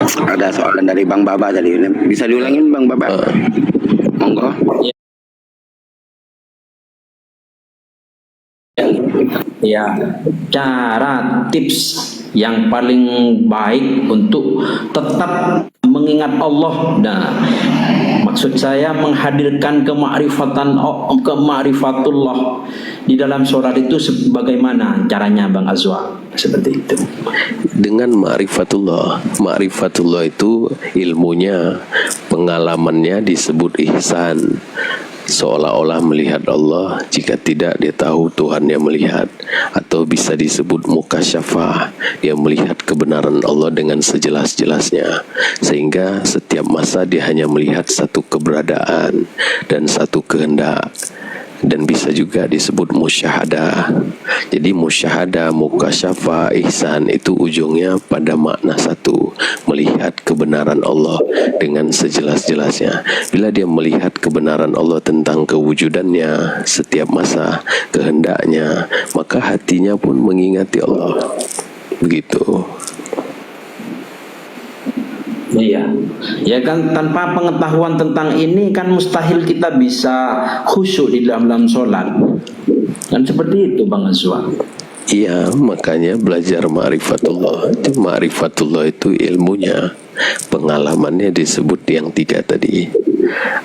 Ada soalan dari Bang Baba tadi. Bisa diulangin Bang Baba? Monggo. Ya, cara tips yang paling baik untuk tetap mengingat Allah. Nah, maksud saya menghadirkan kema'rifatullah di dalam sholat itu bagaimana caranya Bang Azwa? Seperti itu. Dengan ma'rifatullah. Ma'rifatullah itu ilmunya, pengalamannya disebut ihsan. Seolah-olah melihat Allah, jika tidak dia tahu Tuhan yang melihat. Atau bisa disebut mukasyafah, dia melihat kebenaran Allah dengan sejelas-jelasnya, sehingga setiap masa dia hanya melihat satu keberadaan dan satu kehendak. Dan bisa juga disebut musyahadah. Jadi musyahadah, mukasyafah, ihsan itu ujungnya pada makna satu, melihat kebenaran Allah dengan sejelas-jelasnya. Bila dia melihat kebenaran Allah tentang kewujudannya setiap masa, kehendaknya, maka hatinya pun mengingati Allah. Begitu. Iya, ya kan, tanpa pengetahuan tentang ini kan mustahil kita bisa khusyuk di dalam sholat. Kan seperti itu Bang Azwa. Iya, makanya belajar ma'rifatullah. Ma'rifatullah itu ilmunya, pengalamannya disebut yang tiga tadi.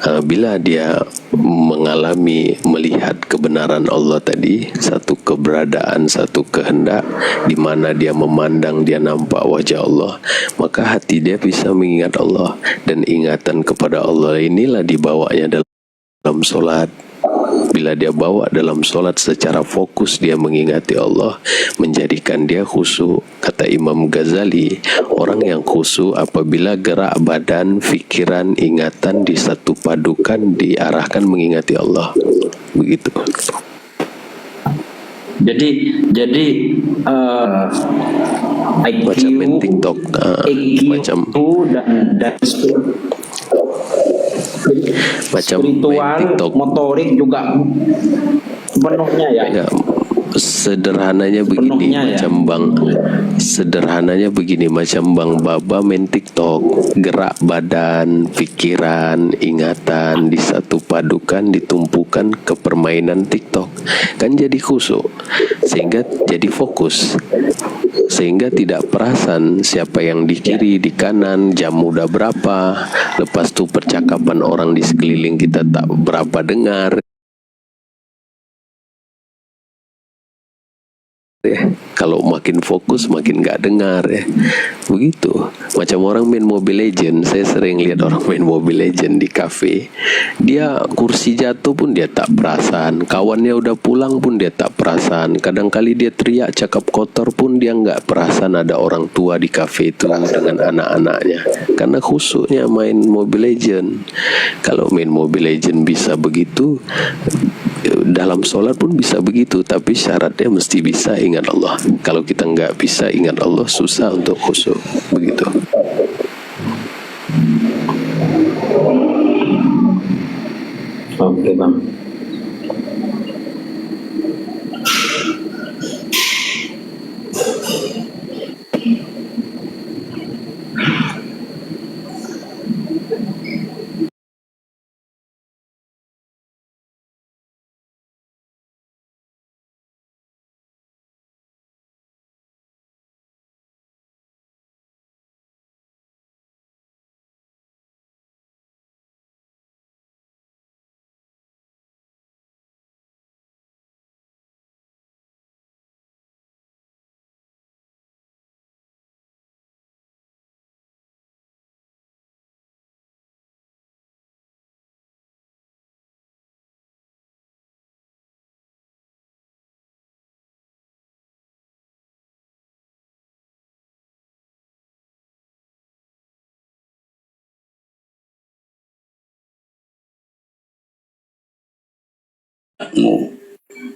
Bila dia mengalami, melihat kebenaran Allah tadi, satu keberadaan, satu kehendak, di mana dia memandang, dia nampak wajah Allah, maka hati dia bisa mengingat Allah. Dan ingatan kepada Allah inilah dibawanya dalam sholat. Bila dia bawa dalam solat secara fokus, dia mengingati Allah, menjadikan dia khusyuk. Kata Imam Ghazali, orang yang khusyuk apabila gerak badan, fikiran, ingatan di satu padukan, diarahkan mengingati Allah. Begitu. Jadi IQ, macam main TikTok, macam spiritual, TikTok, motorik juga penuhnya ya. Sederhananya begini, sederhananya begini, macam Bang Baba main TikTok, gerak badan, pikiran, ingatan di satu padukan, ditumpukan ke permainan TikTok, kan jadi khusyuk, sehingga jadi fokus, sehingga tidak perasan siapa yang di kiri, di kanan, jam udah berapa, lepas tuh percakapan orang di sekeliling kita tak berapa dengar. Ya, kalau makin fokus makin nggak dengar ya, begitu. Macam orang main Mobile Legend, saya sering lihat orang main Mobile Legend di kafe, dia kursi jatuh pun dia tak perasan, kawannya udah pulang pun dia tak perasan, kadang-kali dia teriak cakap kotor pun dia nggak perasan ada orang tua di kafe itu dengan anak-anaknya, karena khusyuknya main Mobile Legend. Kalau main Mobile Legend bisa begitu, dalam sholat pun bisa begitu, tapi syaratnya mesti bisa ingat Allah. Kalau kita nggak bisa ingat Allah, susah untuk khusyuk. Begitu. Oke Bang.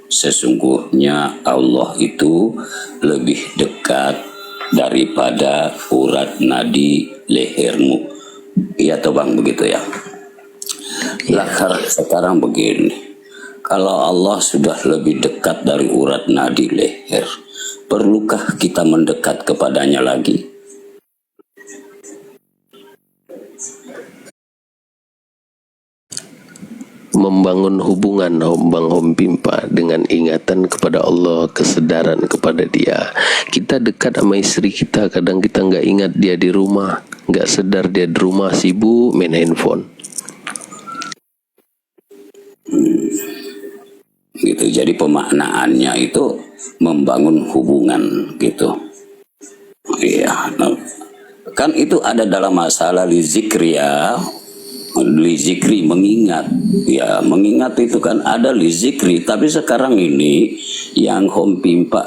Sesungguhnya Allah itu lebih dekat daripada urat nadi lehermu. Iya toh Bang, begitu ya. Lah sekarang begini, kalau Allah sudah lebih dekat dari urat nadi leher, perlukah kita mendekat kepadanya lagi? membangun hubungan Bang Hom Pimpa dengan ingatan kepada Allah, kesedaran kepada Dia. Kita dekat sama istri kita, kadang kita nggak ingat dia di rumah, nggak sadar dia di rumah, sibuk main handphone. Gitu. Jadi pemaknaannya itu membangun hubungan gitu. Iya, kan itu ada dalam masalah lizikri ya. Lizikri mengingat, ya mengingat itu kan ada lizikri, tapi sekarang ini yang Hom Pimpa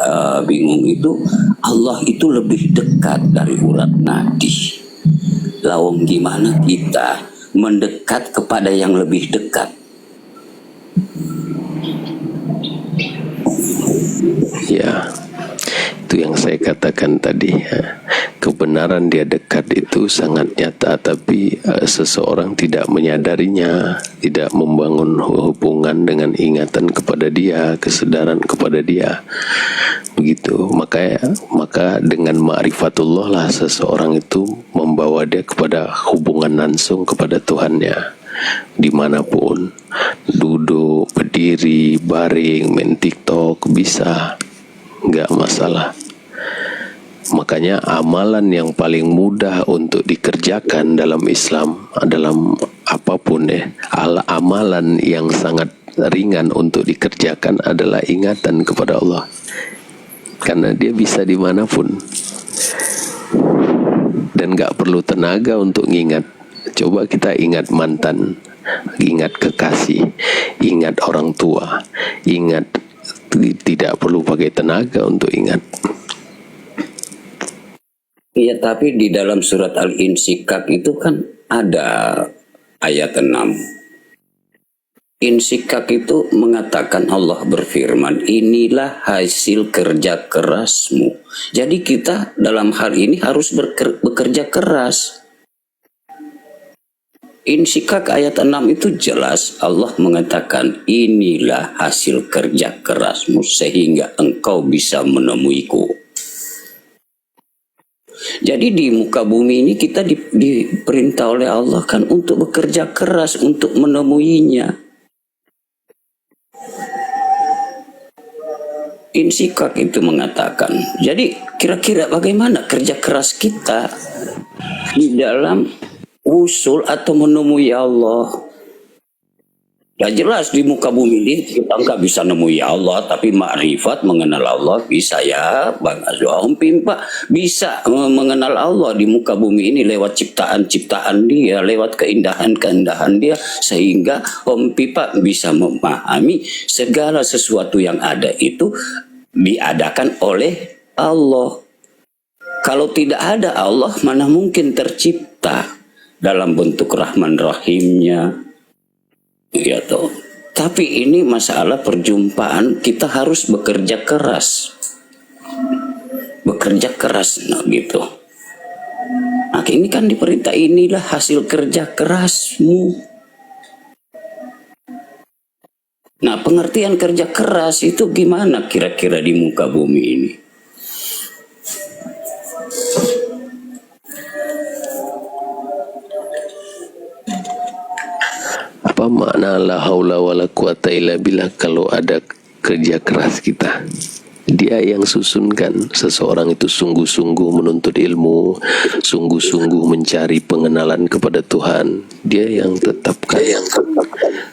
bingung itu, Allah itu lebih dekat dari urat nadi. Lawang gimana kita mendekat kepada yang lebih dekat? Ya, itu yang saya katakan tadi ya. Kebenaran dia dekat itu sangat nyata, tapi seseorang tidak menyadarinya, tidak membangun hubungan dengan ingatan kepada dia, kesedaran kepada dia, begitu. Maka dengan ma'rifatullah lah seseorang itu membawa dia kepada hubungan langsung kepada Tuhannya, dimanapun, duduk, berdiri, baring, main TikTok, bisa, nggak masalah. Makanya amalan yang paling mudah untuk dikerjakan dalam Islam, dalam apapun ya, amalan yang sangat ringan untuk dikerjakan adalah ingatan kepada Allah, karena dia bisa dimanapun dan gak perlu tenaga untuk ingat. Coba kita ingat mantan, ingat kekasih, ingat orang tua, ingat, tidak perlu pakai tenaga untuk ingat. Iya, tapi di dalam surat Al-Insyikak itu kan ada ayat 6. Insyikak itu mengatakan, Allah berfirman, inilah hasil kerja kerasmu. Jadi kita dalam hal ini harus bekerja keras. Insyikak ayat 6 itu jelas Allah mengatakan, inilah hasil kerja kerasmu sehingga engkau bisa menemuiku. Jadi di muka bumi ini kita diperintah oleh Allah kan untuk bekerja keras untuk menemuinya. Insyikak itu mengatakan. Jadi kira-kira bagaimana kerja keras kita di dalam usul atau menemui Allah? Ya jelas di muka bumi ini kita nggak bisa nemui Allah, tapi makrifat mengenal Allah bisa ya, Bang Hom Pimpa bisa mengenal Allah di muka bumi ini lewat ciptaan-ciptaan Dia, lewat keindahan-keindahan Dia, sehingga Hom Pimpa bisa memahami segala sesuatu yang ada itu diadakan oleh Allah. Kalau tidak ada Allah, mana mungkin tercipta dalam bentuk Rahman Rahimnya. Ya toh. Tapi ini masalah perjumpaan, kita harus bekerja keras. Bekerja keras, nah gitu. Nah, ini kan diperintah, inilah hasil kerja kerasmu. Nah, pengertian kerja keras itu gimana kira-kira di muka bumi ini? Apa makna la haula wala quwata illa billah kalau ada kerja keras kita? Dia yang susunkan. Seseorang itu sungguh-sungguh menuntut ilmu, sungguh-sungguh mencari pengenalan kepada Tuhan. Dia yang tetapkan.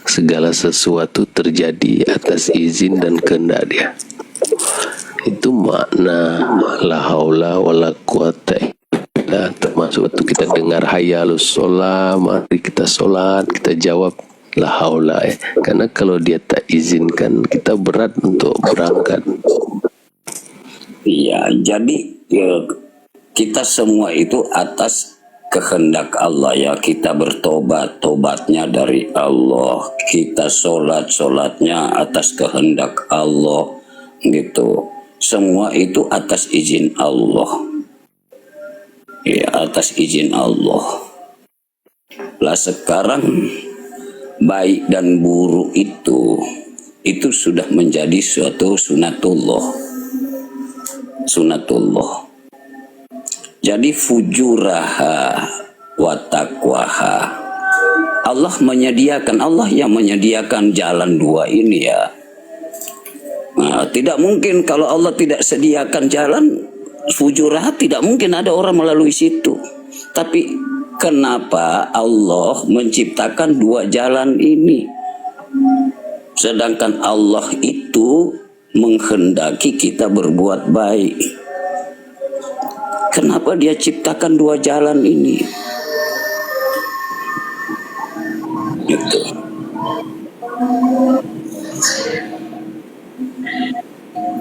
Segala sesuatu terjadi atas izin dan kehendak Dia. Itu makna la haula wala quwata. Termasuk waktu kita dengar hayyalus sholat, mari kita sholat, kita jawab la haula ya. Karena kalau Dia tak izinkan, kita berat untuk berangkat. Iya, jadi ya, kita semua itu atas kehendak Allah ya. Kita bertobat, tobatnya dari Allah. Kita sholatnya atas kehendak Allah gitu. Semua itu atas izin Allah. Ya, atas izin Allah. Lah sekarang baik dan buruk itu sudah menjadi suatu sunatullah. Jadi fujuraha wa taqwaha. Allah yang menyediakan jalan dua ini ya. Nah, tidak mungkin kalau Allah tidak sediakan jalan fujurat, tidak mungkin ada orang melalui situ. Tapi kenapa Allah menciptakan dua jalan ini? Sedangkan Allah itu menghendaki kita berbuat baik. Kenapa dia ciptakan dua jalan ini? Gitu.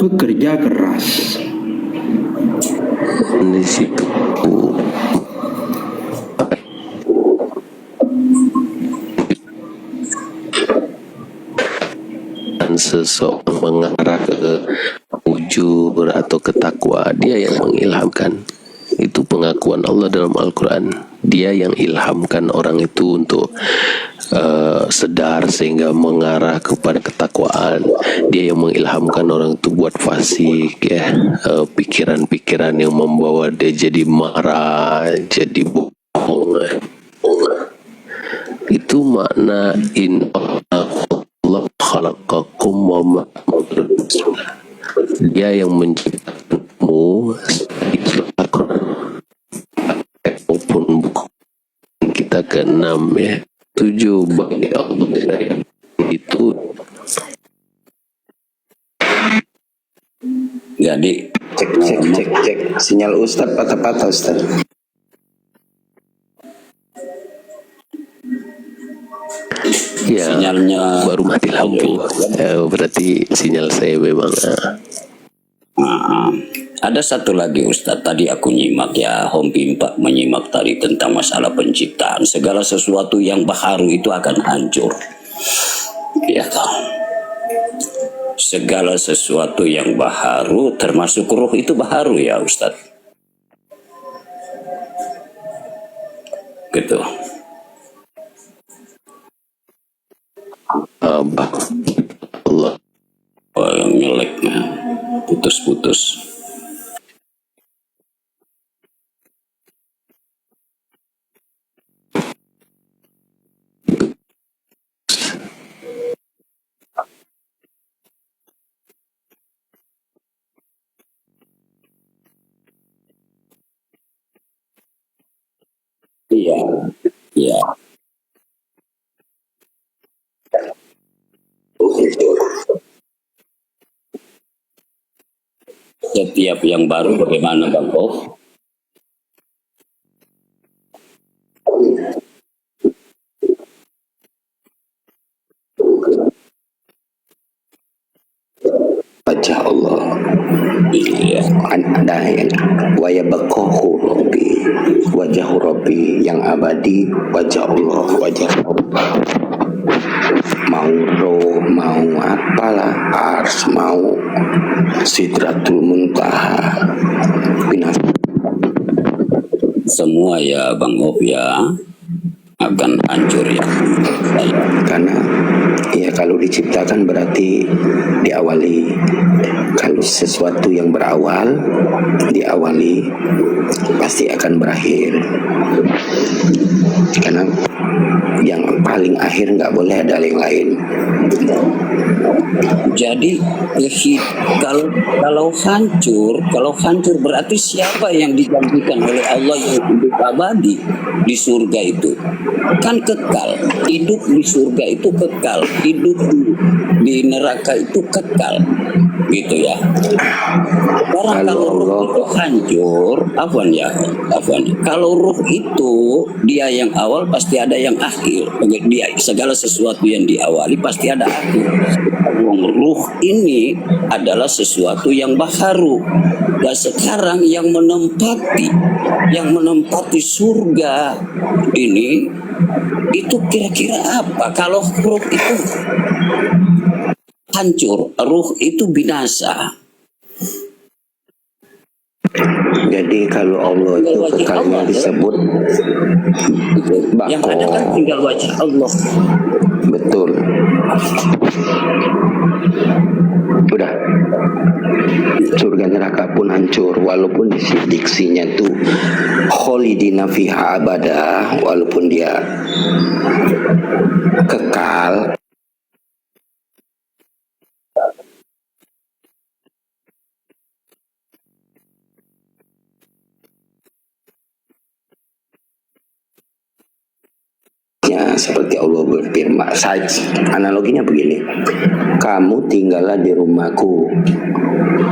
Bekerja keras. Di situ dan seseorang mengarah ke ujur atau ke takwa, dia yang mengilhamkan. Itu pengakuan Allah dalam Al-Quran. Dia yang ilhamkan orang itu untuk sedar sehingga mengarah kepada ketakwaan. Dia yang mengilhamkan orang itu buat fasik, ya, pikiran-pikiran yang membawa dia jadi marah, jadi bohong. Itu makna in Allah khalaqakum wa ma. Dia yang menciptakanmu maupun kita keenam ya. 7 bagi Allah itu. Jadi Cek. Sinyal Ustaz patah-patah Ustaz. Ya, sinyalnya baru mati lampu. Berarti sinyal saya memang. Ada satu lagi Ustadz, tadi aku nyimak ya, Hompi 4 menyimak tadi tentang masalah penciptaan. Segala sesuatu yang baharu itu akan hancur. Ya toh. Segala sesuatu yang baharu, termasuk ruh itu baharu ya Ustadz. Gitu. Allah. Oh, yang nyeleknya putus-putus. Iya, iya. Setiap yang baru bagaimana Bang Bob? Wajah Allah. Iya. Ada yang wayabaqahu Rabbi, wajah Rabbi yang abadi, wajah Allah, wajah Allah. Mau roh, mau apalah, ars, mau sidratul muntaha, binasa. Semua ya Bang Bob ya akan hancur ya. Karena ya kalau diciptakan berarti diawali. Kalau sesuatu yang berawal diawali pasti akan berakhir. Karena yang paling akhir nggak boleh ada yang lain. Jadi kalau hancur berarti siapa yang digantikan oleh Allah yang hidup abadi di surga itu? Kan kekal. Hidup di surga itu kekal. Hidup di neraka itu kekal. Gitu ya. Sekarang kalau ruh itu hancur, kalau ruh itu dia yang awal pasti ada yang akhir. Dia segala sesuatu yang diawali pasti ada akhir. Ruh ini adalah sesuatu yang baharu. Dan sekarang yang menempati surga ini itu kira-kira apa? Kalau ruh itu hancur, ruh itu binasa. Jadi kalau Allah itu kekalnya disebut yang ada kan tinggal wajah Allah. Betul. Udah. Surga neraka pun hancur, walaupun diksinya tuh kholidina fiha abada, walaupun dia kekal. Ya, seperti Allah berfirman, analoginya begini, kamu tinggallah di rumahku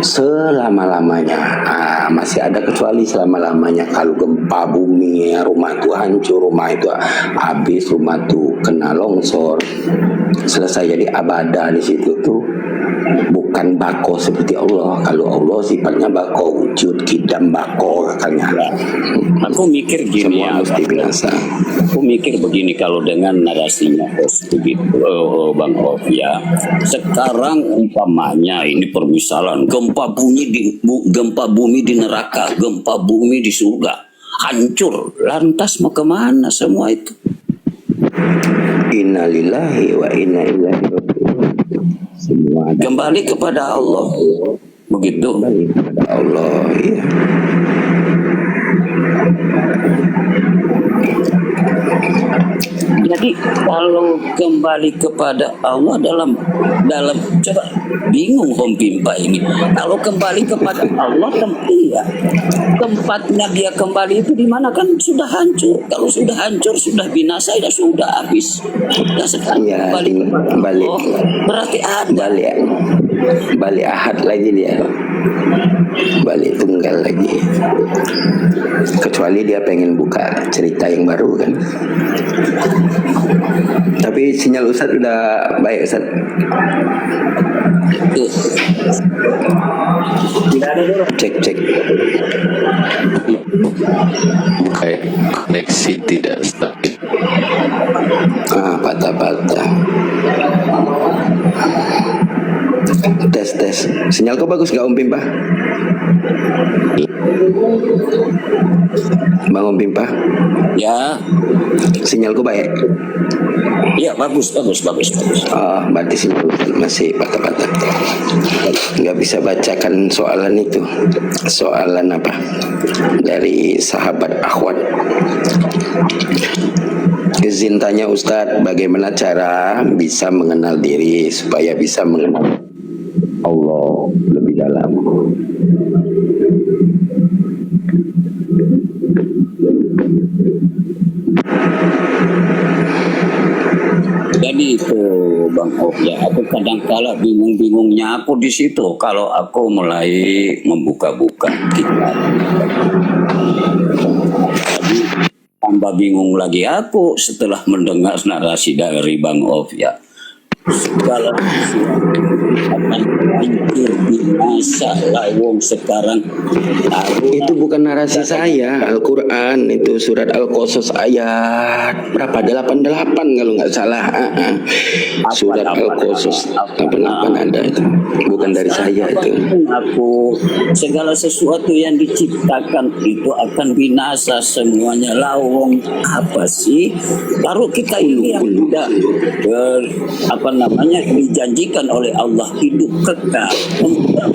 selama-lamanya. Masih ada kecuali selama-lamanya. Kalau gempa bumi, rumah itu hancur, rumah itu habis, rumah itu kena longsor, selesai. Jadi abada di situ tuh bukan bako seperti Allah. Kalau Allah sifatnya bako, wujud kidam bako katanya. Aku mikir gini Semua mesti binasa. Aku mikir begini, kalau dengan narasinya begitu, Bang Of ya. Sekarang umpamanya ini permisalan gempa bumi di neraka, gempa bumi di surga, hancur. Lantas mau kemana semua itu? Innalillahi wa inna ilaihi raji'un. Semua Kembali kepada Allah. Begitu. kembali kepada Allah, ya. Jadi kalau kembali kepada Allah dalam coba bingung Om Pimpa ini. Kalau kembali kepada Allah tempatnya dia kembali itu di mana, kan sudah hancur. Kalau sudah hancur, sudah binasa, ya sudah habis. Nah sekarang Ya, kembali kepada balik. Allah, berarti ada. Balik ahad lagi dia, balik tunggal lagi. Kecuali dia pengen buka cerita yang baru kan. Tapi sinyal Ustadz udah baik Ustadz. Cek. Baik, koneksi tidak stabil. Patah. Tes. Sinyal kau bagus gak Om Pimpa? Bang Om Pimpa? Ya, Sinyalku baik? ya bagus. Berarti sinyal masih patah-patah. Nggak bisa bacakan soalan itu. Soalan apa? Dari sahabat akhwat. Izin tanya Ustadz, bagaimana cara bisa mengenal diri supaya bisa mengenal Allah lebih dalam? Jadi itu Bang Op ya, aku kadang-kala bingung-bingungnya aku di situ kalau aku mulai membuka-buka kitab. Jadi tambah bingung lagi aku setelah mendengar narasi dari Bang Op ya. Segala sesuatu akan hancur binasa lawong sekarang. Itu bukan narasi saya, Al-Quran itu surat Al-Qasas ayat berapa? 88 kalau nggak salah. Surat Al-Qasas 88 ada itu, bukan dari saya itu. Aku segala sesuatu yang diciptakan itu akan binasa semuanya lawong. Apa sih? Baru kita ini yang sudah dijanjikan oleh Allah hidup kekal.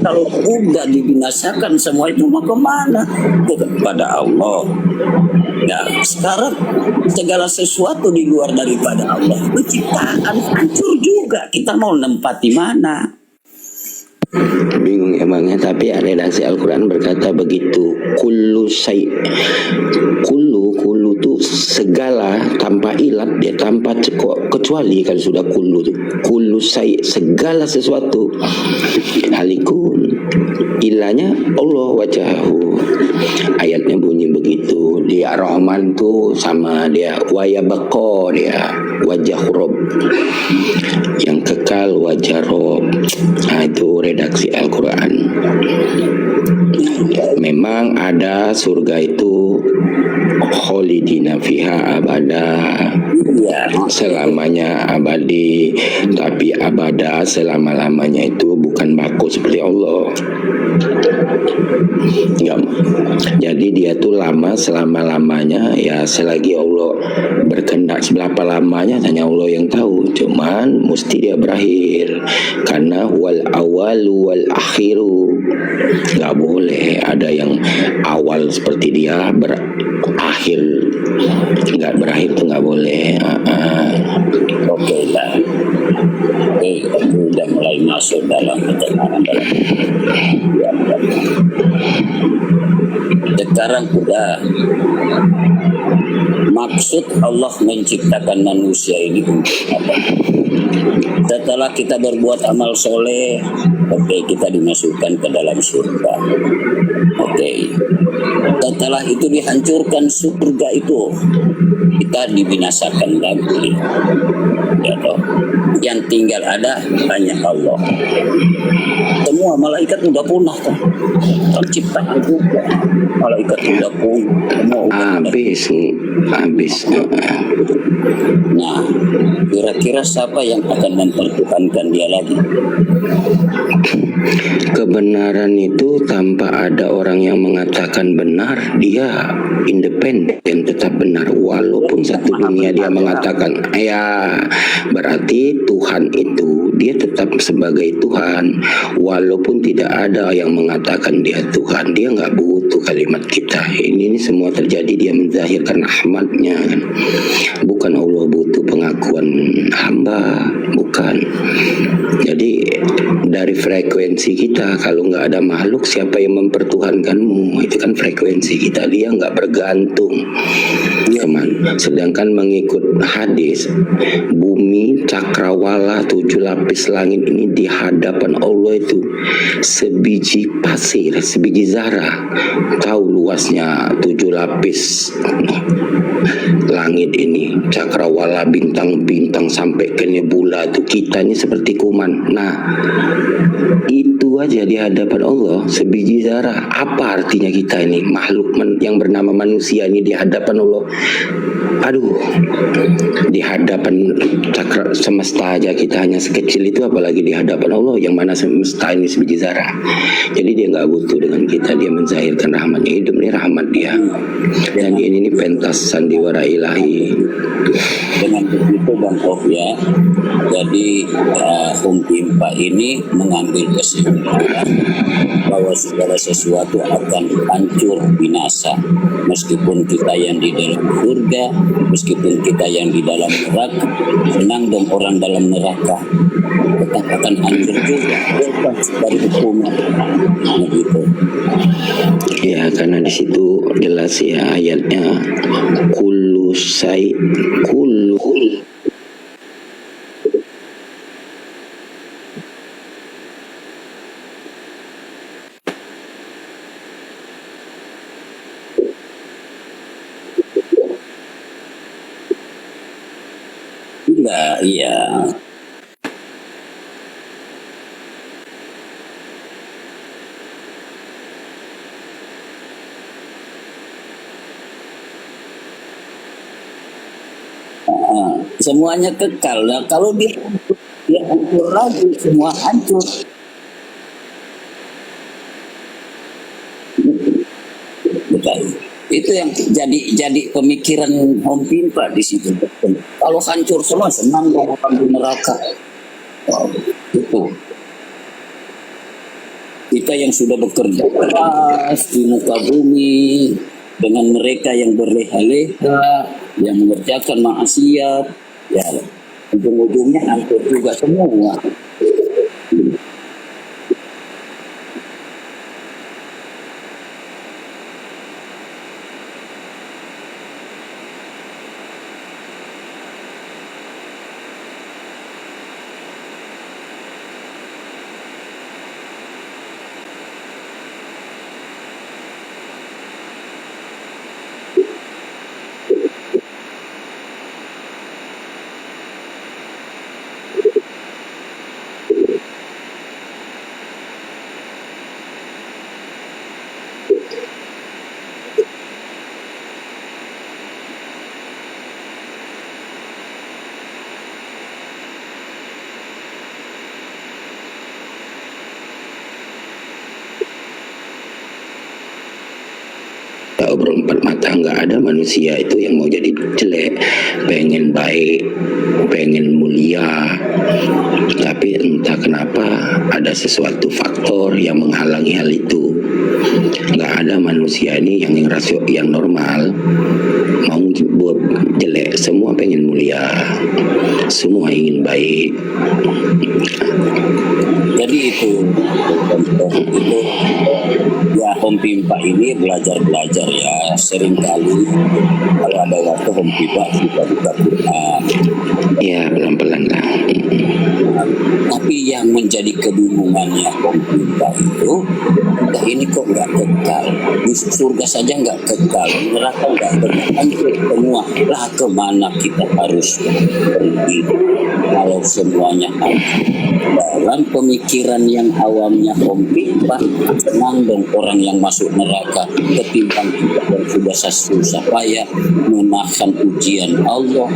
Kalau udah dibinasakan semua itu mau kemana? Kepada Allah. Nah sekarang segala sesuatu di luar daripada Allah penciptaan hancur juga. Kita mau nempati mana? Bingung emangnya. Tapi redaksi Al-Quran berkata begitu, kullu itu segala, tanpa ilat dia, tanpa kecuali. Kalau sudah kullu segala sesuatu, halikun ilahnya Allah wajahu. Ayatnya bunyi begitu. Dia Rahman tuh sama dia wayabako, dia wajah Rob yang kekal, wajah Rob. Itu redaksi Al-Quran. Memang ada surga itu kholidina fiha abada, selamanya abadi. Tapi abada selama-lamanya itu bukan Tuhan baku seperti Allah. Enggak. Jadi dia tuh lama selama-lamanya, ya selagi Allah berkehendak seberapa lamanya hanya Allah yang tahu. Cuman mesti dia berakhir, karena wal awalu wal akhiru. Nggak boleh ada yang awal seperti dia berakhir nggak berakhir, tuh nggak boleh. Oke lah. Oke, udah mulai masuk dalam keterangan dalam. Sekarang udah maksud Allah menciptakan manusia ini untuk apa? Setelah kita berbuat amal soleh, oke, kita dimasukkan ke dalam surga. Oke. Setelah itu dihancurkan surga itu, kita dibinasakan lagi. Ya toh. Yang tinggal ada hanya Allah. Semua malaikat udah punah kan? Ciptaan juga. Malaikat udah punah. Habis. Nah, kira-kira siapa yang akan mempertuhankan dia lagi? Kebenaran itu tanpa ada orang yang mengatakan benar, dia independen tetap benar. Walaupun satu dunia dia mengatakan, ya berarti Tuhan itu dia tetap sebagai Tuhan. Walaupun tidak ada yang mengatakan dia Tuhan, dia nggak butuh kalimat kita. Ini semua terjadi dia menzahirkan rahmatnya kan. Bukan Allah butuh pengakuan hamba, bukan. Jadi dari frekuensi kita, kalau nggak ada makhluk, siapa yang mempertuhankanmu? Itu kan frekuensi kita, dia nggak bergantung kemana. Sedangkan mengikut hadis, bumi cakrawala 7 lapis langit ini di hadapan Allah itu sebiji pasir, sebiji zarah. Tahu luasnya 7 lapis langit ini, cakrawala, bintang-bintang sampai ke nebula itu, kita ini seperti kuman. Nah, itu aja di hadapan Allah sebiji zarah. Apa artinya kita ini makhluk yang bernama manusia ini di hadapan Allah? Aduh, di hadapan cakra semesta aja kita hanya sekecil itu, apalagi di hadapan Allah yang mana semesta ini sebiji zarah. Jadi dia nggak butuh dengan kita, dia menzahirkan rahmatnya. Hidup ini rahmat dia, dan ini pentas sandiwara ilahi. Dengan begitu Bang Prof ya, jadi Pimpa ini mengambil kesimpulan bahwa segala sesuatu akan hancur binasa, meskipun kita yang di dalam surga, meskipun kita yang di dalam neraka. Senang dong orang dalam neraka, tetap akan hancur juga, bebas dari hukuman. Begitu. Ya, karena di situ jelas ya ayatnya, kullu Enggak, iya. Semuanya kekal. Nah, kalau dia hancur lagi, semua hancur. Betul. Itu yang jadi pemikiran Om Pimpa di situ. Kalau hancur semua, senang dong orang di neraka. Wow, itu. Kita yang sudah bekerja keras di muka bumi dengan mereka yang berleha-leha, yang mengerjakan maksiat, ya ujung-ujungnya hancur juga semua. atau berempat mata. Nggak ada manusia itu yang mau jadi jelek, pengen baik, pengen mulia, tapi entah kenapa ada sesuatu faktor yang menghalangi hal itu. Nggak ada manusia ini yang rasio yang normal mau buat jelek, semua pengen mulia, semua ingin baik. Jadi itu ya Om Pimpa ini belajar ya, seringkali kalau ada waktu Om Pimpa juga buka Quran. Ya pelan-pelan lah. Tapi yang menjadi kebingungannya Om Pimpa itu, ini kok nggak kekal, di surga saja nggak kekal, neraka nggak kekal, hancur semua. Lah kemana kita harus pergi kalau semuanya hancur? Dalam pemikiran yang awamnya Om Pimpa, senang dong orang yang masuk neraka ketimbang kita yang sudah susah payah menahan ujian Allah.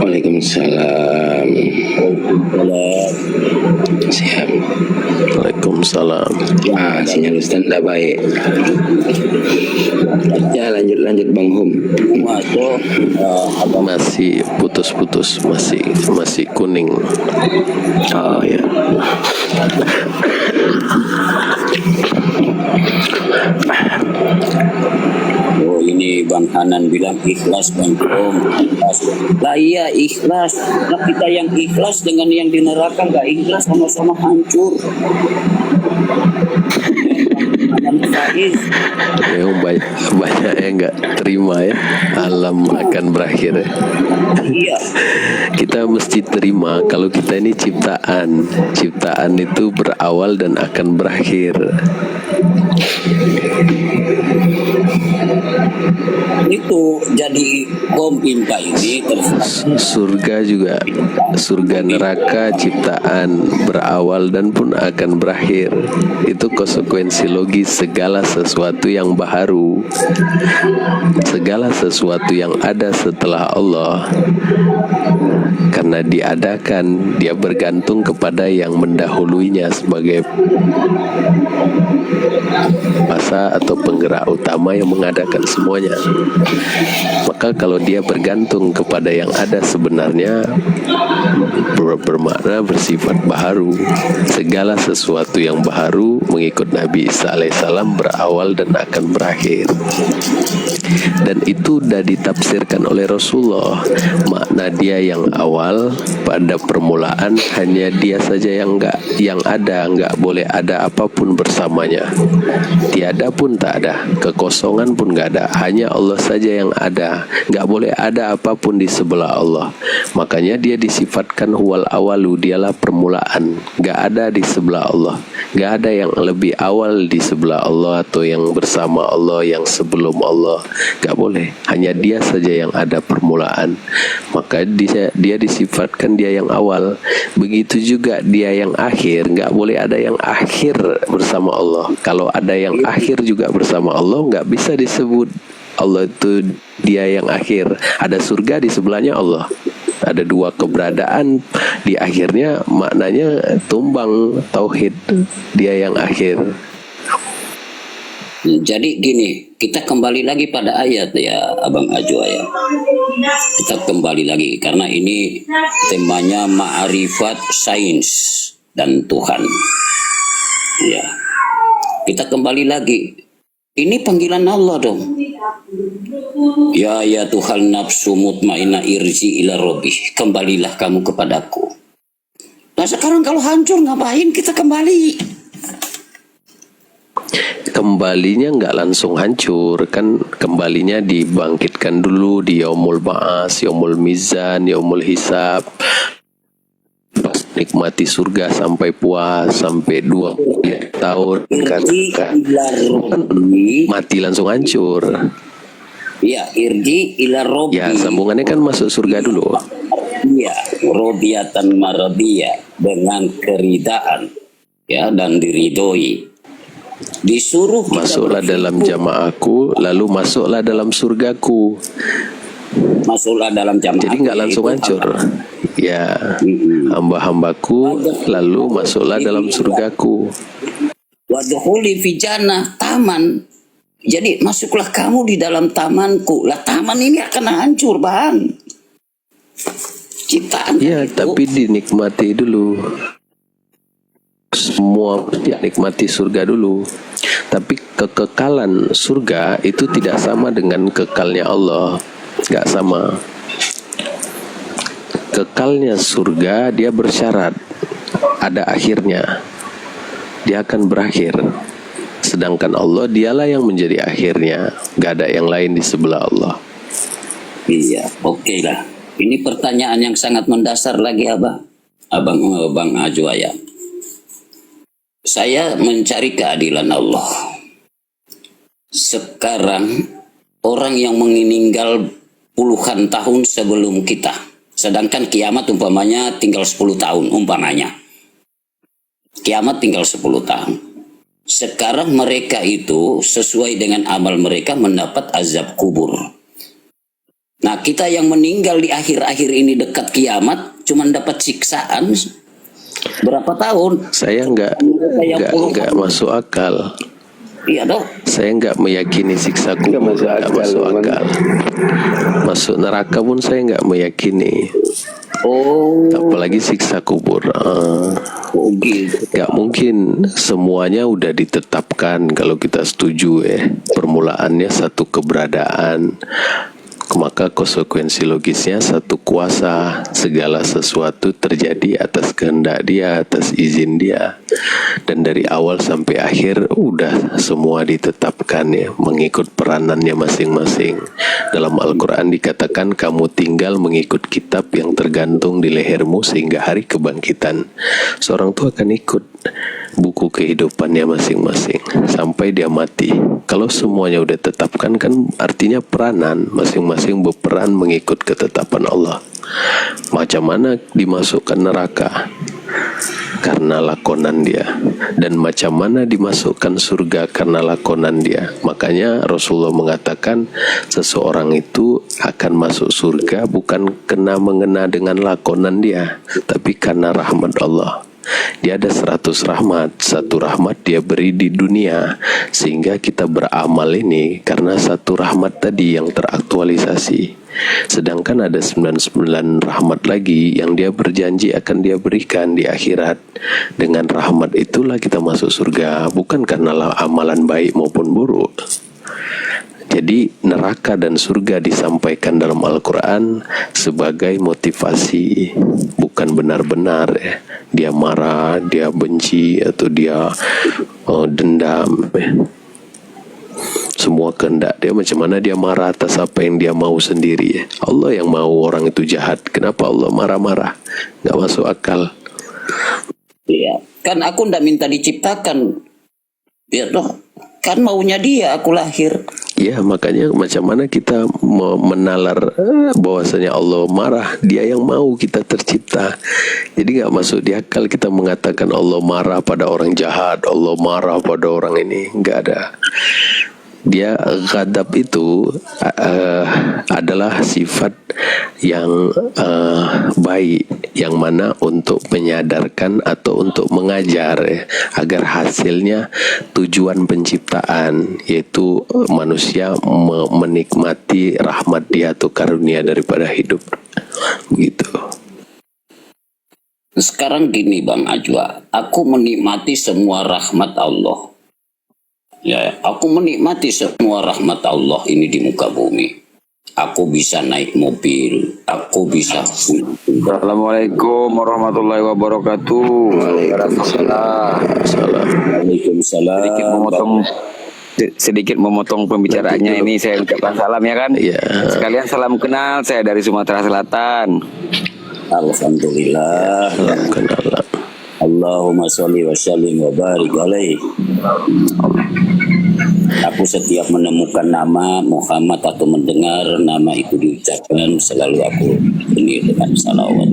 Waalaikumsalam. Siap. Waalaikumsalam. Sinyal Ustaz tidak baik. Ya lanjut Bang Hum. Waduh, Masih putus-putus, masih kuning. Oh ya. oh ini Bang Hanan bilang ikhlas Bang Om, ikhlas. Lah iya ikhlas. Nah kita yang ikhlas dengan yang di neraka nggak ikhlas, sama-sama hancur. Memang banyak yang nggak terima ya, alam akan berakhir ya. Iya. Kita mesti terima kalau kita ini ciptaan itu berawal dan akan berakhir. Itu jadi Om Pimpa ini Surga juga, surga neraka ciptaan berawal dan pun akan berakhir. Itu konsekuensi logis segala sesuatu yang baharu, segala sesuatu yang ada setelah Allah. Karena diadakan, dia bergantung kepada yang mendahuluinya sebagai masa atau penggerak utama yang mengadakan semuanya. Maka kalau dia bergantung kepada yang ada sebenarnya bermakna bersifat baharu. Segala sesuatu yang baharu mengikut Nabi Isa alaihissalam berawal dan akan berakhir. Dan itu sudah ditafsirkan oleh Rasulullah. Makna dia yang awal pada permulaan hanya dia saja yang ada, nggak boleh ada apapun bersamanya. Tiada pun tak ada, kekosongan pun nggak ada, hanya Allah saja yang ada. Nggak boleh ada apapun di sebelah Allah. Makanya dia disifatkan huwal awalu, dialah permulaan. Nggak ada di sebelah Allah, nggak ada yang lebih awal di sebelah Allah atau yang bersama Allah, yang sebelum Allah. Nggak boleh, hanya dia saja yang ada permulaan. Maka dia disifatkan dia yang awal. Begitu juga dia yang akhir. Nggak boleh ada yang akhir bersama Allah. Kalau ada yang akhir juga bersama Allah, nggak bisa disebut Allah itu dia yang akhir. Ada surga di sebelahnya Allah. Ada dua keberadaan di akhirnya, maknanya tumbang tauhid, dia yang akhir. Jadi gini, kita kembali lagi pada ayat ya Abang Ajwa ya. Kita kembali lagi karena ini temanya ma'rifat sains dan Tuhan. Ya. Kita kembali lagi. Ini panggilan Allah dong. Ya Tuhan nafsu mutmainah irji ila rabbih. Kembalilah kamu kepadaku. Nah sekarang kalau hancur ngapain kita kembali? Kembalinya nggak langsung hancur, kan kembalinya dibangkitkan dulu di yaumul ba'as, yaumul mizan, yaumul hisab. Pas nikmati surga sampai puas, sampai 20 tahun kan mati langsung hancur. Ya, irji ila robbi. Ya, sambungannya kan masuk surga dulu. Iya, rodiyatan maradiyah, dengan keridaan ya dan diridoi. Disuruh masuklah dalam jamaahku, lalu masuklah dalam surgaku. Masuklah dalam jamaah. Jadi nggak langsung hancur. Ya, hamba-hambaku, lalu masuklah dalam surgaku. Wadkhuli fi jannah, taman. Jadi masuklah kamu di dalam tamanku. Lah taman ini akan hancur, Bang. Ciptaan Ya, itu. tapi dinikmati dulu. Semua ya, nikmati surga dulu. Tapi kekekalan surga itu tidak sama dengan kekalnya Allah. Gak sama. Kekalnya surga dia bersyarat, ada akhirnya. Dia akan berakhir. Sedangkan Allah dialah yang menjadi akhirnya. Gak ada yang lain di sebelah Allah. Iya, oke lah. Ini pertanyaan yang sangat mendasar lagi, Bang Ajwaya. Saya mencari keadilan Allah. Sekarang orang yang meninggal puluhan tahun sebelum kita, sedangkan kiamat umpamanya tinggal 10 tahun umpamanya. Kiamat tinggal 10 tahun. Sekarang mereka itu sesuai dengan amal mereka mendapat azab kubur. Nah, kita yang meninggal di akhir-akhir ini dekat kiamat cuman dapat siksaan berapa tahun? Saya nggak masuk akal. Iya dong. Saya nggak meyakini siksa kubur, nggak masuk akal. Masuk neraka pun saya nggak meyakini. Oh, Apalagi siksa kubur. gitu. Nggak mungkin semuanya udah ditetapkan. Kalau kita setuju permulaannya satu keberadaan, maka konsekuensi logisnya satu kuasa, segala sesuatu terjadi atas kehendak dia, atas izin dia, dan dari awal sampai akhir udah semua ditetapkan ya, mengikut peranannya masing-masing. Dalam Al-Quran dikatakan kamu tinggal mengikut kitab yang tergantung di lehermu sehingga hari kebangkitan. Seorang tuh akan ikut buku kehidupannya masing-masing sampai dia mati. Kalau semuanya udah tetapkan kan artinya peranan masing-masing berperan mengikut ketetapan Allah. Macam mana dimasukkan neraka? Karena lakonan dia. Dan macam mana dimasukkan surga karena lakonan dia. Makanya Rasulullah mengatakan seseorang itu akan masuk surga bukan kena mengena dengan lakonan dia, tapi karena rahmat Allah. Dia ada 100 rahmat, satu rahmat dia beri di dunia, sehingga kita beramal ini karena satu rahmat tadi yang teraktualisasi. Sedangkan ada 99 rahmat lagi yang dia berjanji akan dia berikan di akhirat. Dengan rahmat itulah kita masuk surga, bukan karena amalan baik maupun buruk. Jadi neraka dan surga disampaikan dalam Al-Quran sebagai motivasi, bukan benar-benar dia marah, dia benci, atau dia dendam. Semua kehendak dia, macam mana dia marah atas apa yang dia mau sendiri. Allah yang mau orang itu jahat, kenapa Allah marah-marah? Gak masuk akal. Iya, kan aku ndak minta diciptakan. Ya toh, kan maunya dia aku lahir. Ya, makanya macam mana kita menalar bahwasanya Allah marah, dia yang mau kita tercipta. Jadi gak masuk di akal kita mengatakan Allah marah pada orang jahat, Allah marah pada orang ini. Gak ada. Dia ghadab itu adalah sifat yang baik, yang mana untuk menyadarkan atau untuk mengajar agar hasilnya tujuan penciptaan, yaitu manusia menikmati rahmat dia atau karunia daripada hidup. Begitu. Sekarang gini Bang Ajwa, aku menikmati semua rahmat Allah. Ya, aku menikmati semua rahmat Allah ini di muka bumi. Aku bisa naik mobil, aku bisa. Assalamualaikum warahmatullahi wabarakatuh. Waalaikumsalam. Sedikit memotong pembicaraannya ini, saya ucapkan salam ya kan. Iya. Sekalian salam kenal, saya dari Sumatera Selatan. Alhamdulillah. Alhamdulillah. Allahumma sholli wa sallim wa barik alaih. Aku setiap menemukan nama Muhammad atau mendengar nama itu diucapkan, selalu aku ini dengan salawat.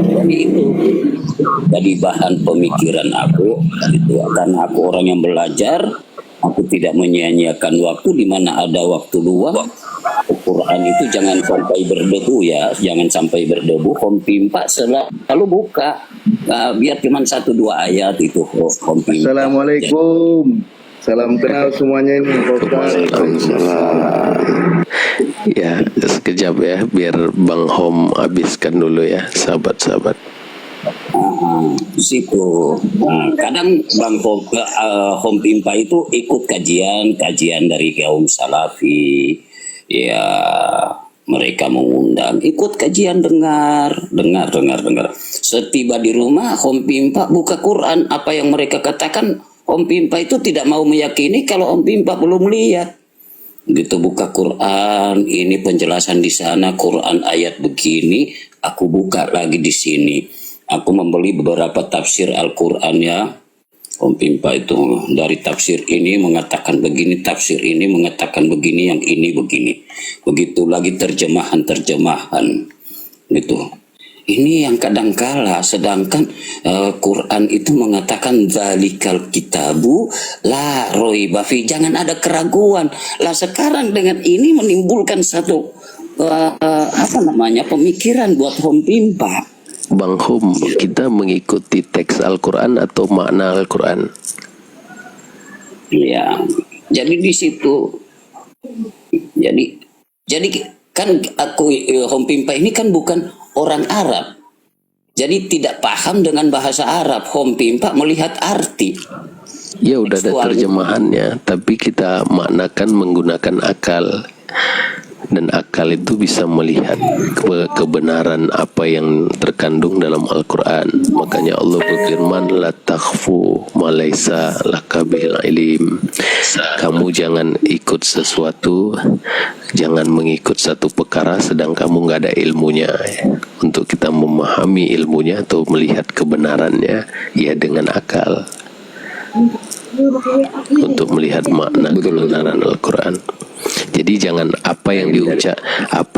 Jadi itu jadi bahan pemikiran aku itu, karena aku orang yang belajar, aku tidak menyia-nyiakan waktu. Di mana ada waktu luang, Al-Quran itu jangan sampai berdebu ya, jangan sampai berdebu. Home Pimpa selalu buka. biar cuman 1-2 ayat itu Om Pimpa. Assalamualaikum. Salam kenal semuanya ini, Pak Ustaz. Ya, sekejap ya, biar Bang Hom habiskan dulu ya, sahabat-sahabat. Di situ. Kadang Bang Hom Pimpa itu ikut kajian dari kaum Salafi. Ya, mereka mengundang, ikut kajian, dengar. Setiba di rumah, Hom Pimpa buka Quran, apa yang mereka katakan, Om Pimpa itu tidak mau meyakini kalau Om Pimpa belum lihat. Gitu, buka Quran, ini penjelasan di sana, Quran ayat begini, aku buka lagi di sini. Aku membeli beberapa tafsir Al-Quran ya, Om Pimpa itu dari tafsir ini mengatakan begini, tafsir ini mengatakan begini, yang ini begini. Begitu lagi terjemahan gitu. Ini yang kadangkala, sedangkan Quran itu mengatakan zalikal kitabu la roiba fi, jangan ada keraguan. Lah sekarang dengan ini menimbulkan satu pemikiran buat Om Pimpa. Bang Hom, kita mengikuti teks Al-Quran atau makna Al-Quran? Ya, jadi di situ, jadi kan aku Om Pimpa ini kan bukan orang Arab, jadi tidak paham dengan bahasa Arab. Om Pimpa melihat arti. Ya udah ada terjemahannya, tapi kita maknakan menggunakan akal. Dan akal itu bisa melihat kebenaran apa yang terkandung dalam Al-Quran. Makanya Allah berfirman, la takhfu ma laysa laka bihil ilim. Kamu jangan ikut sesuatu, jangan mengikut satu perkara sedang kamu nggak ada ilmunya. Untuk kita memahami ilmunya atau melihat kebenarannya, ya dengan akal. Untuk melihat makna kebenaran Al-Quran. Jadi jangan apa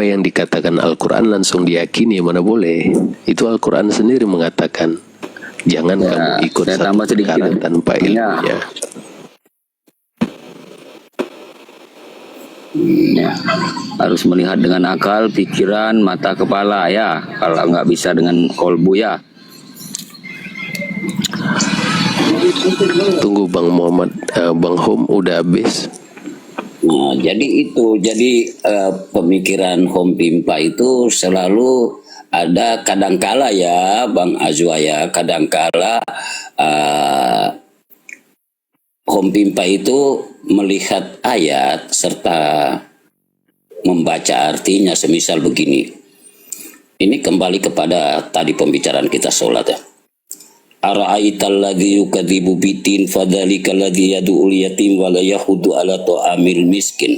yang dikatakan Al-Quran langsung diyakini, mana boleh. Itu Al-Quran sendiri mengatakan jangan kamu ikut satu perkara tanpa ilmunya. Ya, harus melihat dengan akal, pikiran, mata, kepala ya. Kalau nggak bisa dengan kolbu ya. Tunggu Bang Muhammad, Bang Hom udah habis. Nah, jadi pemikiran Om Pimpa itu selalu ada, kadangkala ya Bang Azwa ya, kadangkala Om Pimpa itu melihat ayat serta membaca artinya, semisal begini. Ini kembali kepada tadi pembicaraan kita sholat ya. Ara'aital ladzi yukadzibu bitin fadzalikal ladzi yad'ul yatim wa la yahudu ala ta'amil miskin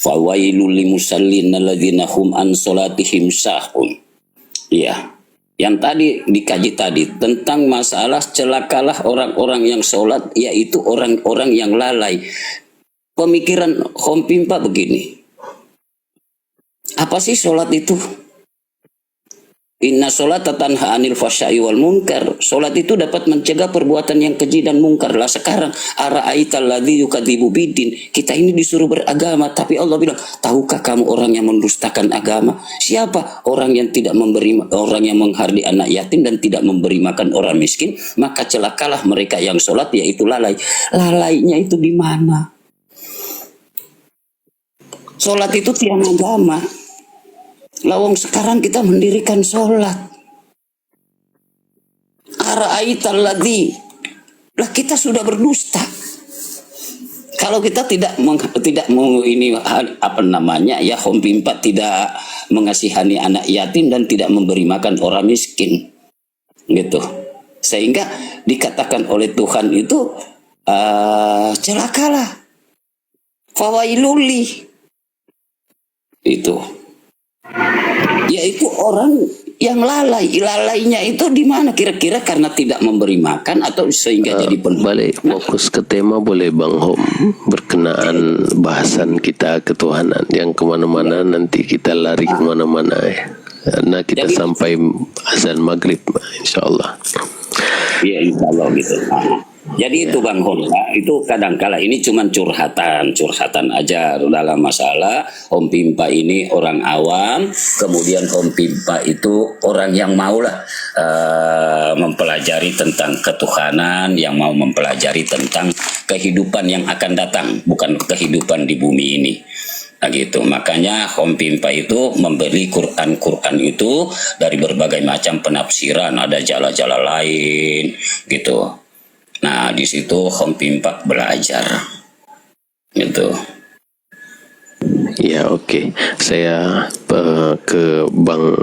fawailul limusallin alladzina hum an salatihim sahun. Ya, yang tadi dikaji tadi tentang masalah celakalah orang-orang yang sholat, yaitu orang-orang yang lalai. Pemikiran Om Pimpa begini, apa sih sholat itu? Inna sholata tanha anil fahsya'i wal munkar. Sholat itu dapat mencegah perbuatan yang keji dan mungkar. Lah sekarang ara'aital ladzi yukadzibu bidin. Kita ini disuruh beragama, tapi Allah bilang, tahukah kamu orang yang mendustakan agama? Siapa? Orang yang tidak memberi, orang yang menghardi anak yatim dan tidak memberi makan orang miskin, maka celakalah mereka yang sholat, yaitu lalai. Lalainya itu di mana? Sholat itu tiang agama. Lawang sekarang kita mendirikan sholat. Ara'aital ladzi. Lah kita sudah berdusta. Kalau kita tidak ya Om Pimpa tidak mengasihani anak yatim dan tidak memberi makan orang miskin. Gitu. Sehingga dikatakan oleh Tuhan itu celakalah. Fawailuli. Itu. Yaitu orang yang lalainya itu di mana kira-kira, karena tidak memberi makan atau sehingga jadi penuh. Balik fokus ke tema boleh Bang Hom, berkenaan bahasan kita ketuhanan yang kemana-mana, nanti kita lari kemana-mana ya. Karena kita sampai azan maghrib, insya Allah. Ya insya Allah gitu. Jadi itu Bang Honda, itu kadangkala ini cuman curhatan aja dalam masalah Om Pimpa ini orang awam, kemudian Om Pimpa itu orang yang maulah mempelajari tentang ketuhanan, yang mau mempelajari tentang kehidupan yang akan datang, bukan kehidupan di bumi ini. Nah gitu, makanya Om Pimpa itu membeli Quran itu dari berbagai macam penafsiran, ada jala-jala lain gitu. Nah, di situ Om Pimpa belajar. Gitu. Ya, oke. Saya ke Bang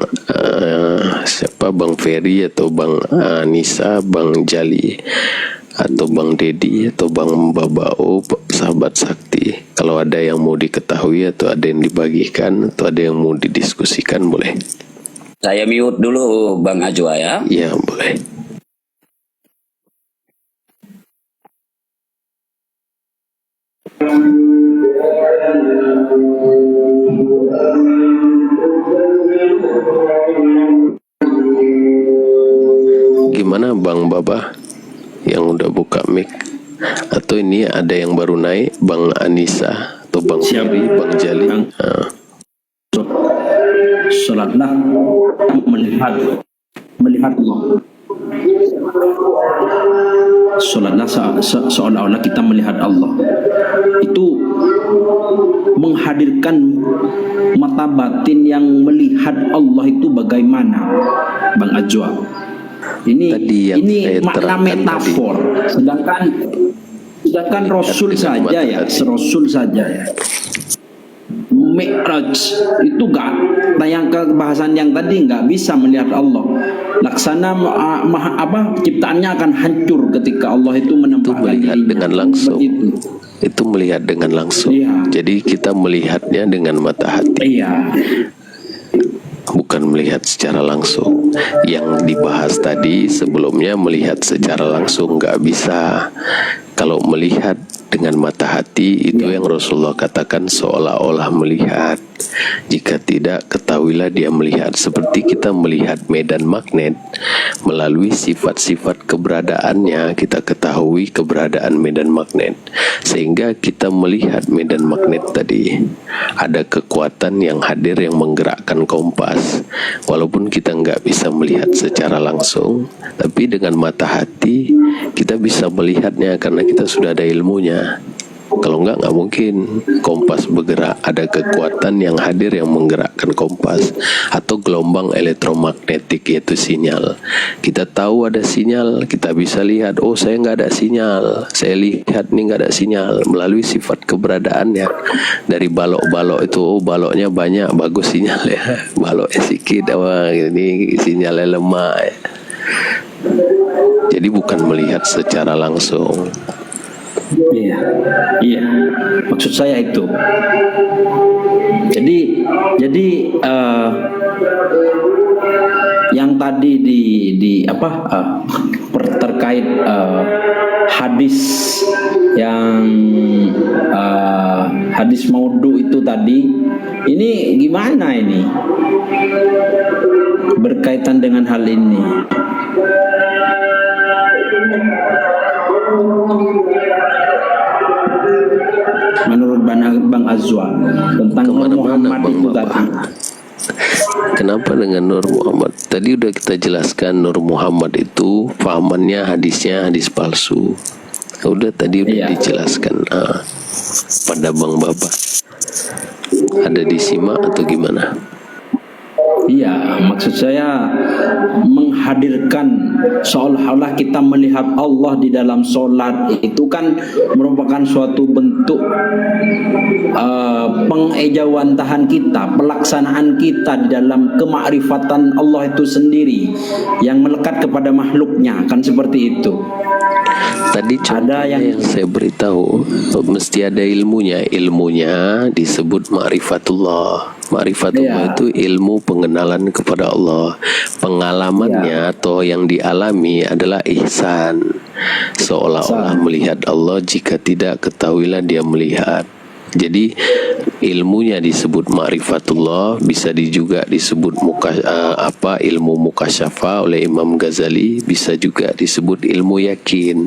Ferry atau Bang Anissa, Bang Jali atau Bang Dedi atau Bang Babao, sahabat sakti. Kalau ada yang mau diketahui atau ada yang dibagikan atau ada yang mau didiskusikan, boleh. Saya mute dulu Bang Ajwa ya. Ya, boleh. Gimana Bang Baba yang udah buka mic? Atau ini ada yang baru naik, Bang Anissa atau Bang Ferry, Bang Jali? Salatlah melihat Allah. Salatlah seolah-olah kita melihat Allah. Itu menghadirkan mata batin yang melihat Allah itu bagaimana, Bang Ajwa. Ini makna metafor. Sedangkan Rasul saja ya, Rasul saja ya. Mi'raj itu gak, yang ke bahasan yang tadi nggak bisa melihat Allah. Laksana ciptaannya akan hancur ketika Allah itu menempatkan melihat dengan langsung. Itu melihat dengan langsung. Iya. Jadi kita melihatnya dengan mata hati. Iya. Bukan melihat secara langsung. Yang dibahas tadi sebelumnya melihat secara langsung nggak bisa. Kalau melihat dengan mata hati itu yang Rasulullah katakan seolah-olah melihat. Jika tidak, ketahuilah dia melihat. Seperti kita melihat medan magnet, melalui sifat-sifat keberadaannya kita ketahui keberadaan medan magnet. Sehingga kita melihat medan magnet tadi, ada kekuatan yang hadir yang menggerakkan kompas. Walaupun kita nggak bisa melihat secara langsung, tapi dengan mata hati kita bisa melihatnya karena kita sudah ada ilmunya. Kalau nggak mungkin kompas bergerak. Ada kekuatan yang hadir yang menggerakkan kompas atau gelombang elektromagnetik, yaitu sinyal. Kita tahu ada sinyal, kita bisa lihat, oh saya nggak ada sinyal, saya lihat nih nggak ada sinyal, melalui sifat keberadaannya. Dari balok-balok itu, oh baloknya banyak, bagus sinyalnya. Baloknya sedikit, wah ini sinyalnya lemah ya. Jadi bukan melihat secara langsung. Iya, maksud saya itu. Jadi yang tadi terkait hadis yang hadis maudhu itu tadi, ini gimana ini berkaitan dengan hal ini? Menurut Bang Azwa tentang Nur Muhammad itu tadi. Kenapa dengan Nur Muhammad? Tadi udah kita jelaskan Nur Muhammad itu fahamannya hadisnya hadis palsu. Udah tadi udah dijelaskan. Pada Bang Baba ada disimak atau gimana? Iya, maksud saya menghadirkan seolah-olah kita melihat Allah di dalam sholat itu kan merupakan suatu bentuk pengejawantahan kita, pelaksanaan kita di dalam kemakrifatan Allah itu sendiri yang melekat kepada makhluknya, kan seperti itu. Tadi ada yang saya beritahu, mesti ada ilmunya. Ilmunya disebut ma'rifatullah. Ma'rifatullah itu ilmu pengenalan kepada Allah. Pengalamannya atau yang dialami adalah ihsan. Seolah-olah melihat Allah, jika tidak ketahuilah dia melihat. Jadi ilmunya disebut ma'rifatullah, bisa juga disebut ilmu mukasyafa oleh Imam Ghazali, bisa juga disebut ilmu yakin.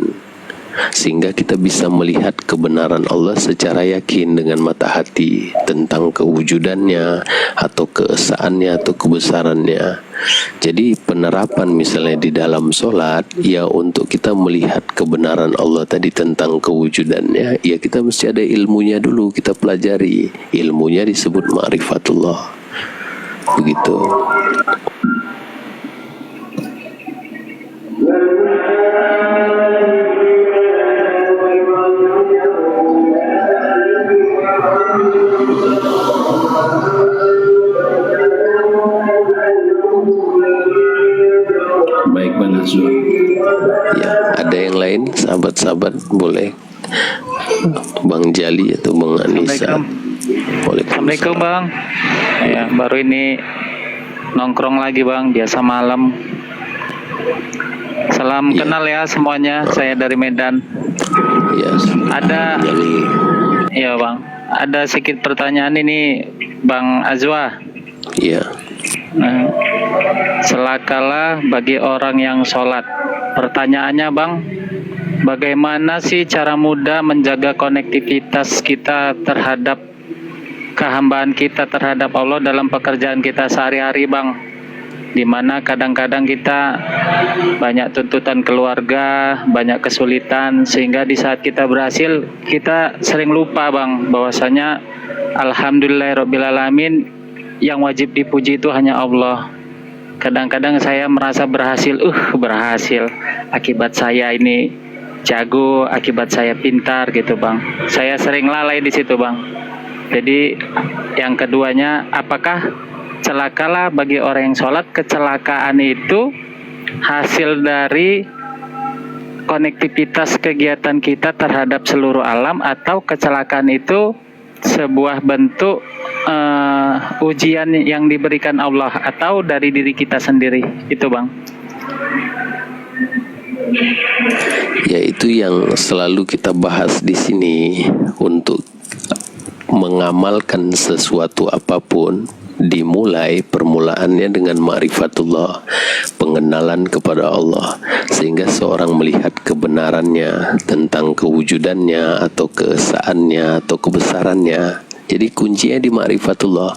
sehingga kita bisa melihat kebenaran Allah secara yakin dengan mata hati tentang kewujudannya atau keesaannya atau kebesarannya. Jadi penerapan misalnya di dalam sholat, ya untuk kita melihat kebenaran Allah tadi tentang kewujudannya, ya kita mesti ada ilmunya dulu, kita pelajari. Ilmunya disebut ma'rifatullah. Begitu. Baik Bang Azwa. Ya, ada yang lain sahabat-sahabat boleh. Bang Jali atau Bang Anissa. Assalamualaikum Bang. Ya, baru ini nongkrong lagi Bang, biasa malam. Salam kenal ya semuanya, saya dari Medan. Ya, Ada, Jali. ya Bang, ada sedikit pertanyaan ini Bang Azwa. Ya, Celakalah bagi orang yang sholat. Pertanyaannya Bang, bagaimana sih cara mudah menjaga konektivitas kita terhadap kehambaan kita terhadap Allah dalam pekerjaan kita sehari-hari Bang? Dimana kadang-kadang kita banyak tuntutan keluarga, banyak kesulitan, sehingga di saat kita berhasil, kita sering lupa Bang, bahwasanya Alhamdulillahirrabbilalamin, yang wajib dipuji itu hanya Allah. Kadang-kadang saya merasa berhasil, akibat saya ini jago, akibat saya pintar gitu Bang. Saya sering lalai di situ Bang. Jadi yang keduanya, apakah celakalah bagi orang yang sholat, kecelakaan itu hasil dari konektivitas kegiatan kita terhadap seluruh alam, atau kecelakaan itu sebuah bentuk ujian yang diberikan Allah atau dari diri kita sendiri? Itu Bang. yaitu yang selalu kita bahas di sini. Untuk mengamalkan sesuatu apapun, dimulai permulaannya dengan ma'rifatullah, pengenalan kepada Allah, sehingga seorang melihat kebenarannya tentang kewujudannya atau keesaannya atau kebesarannya. Jadi kuncinya di ma'rifatullah.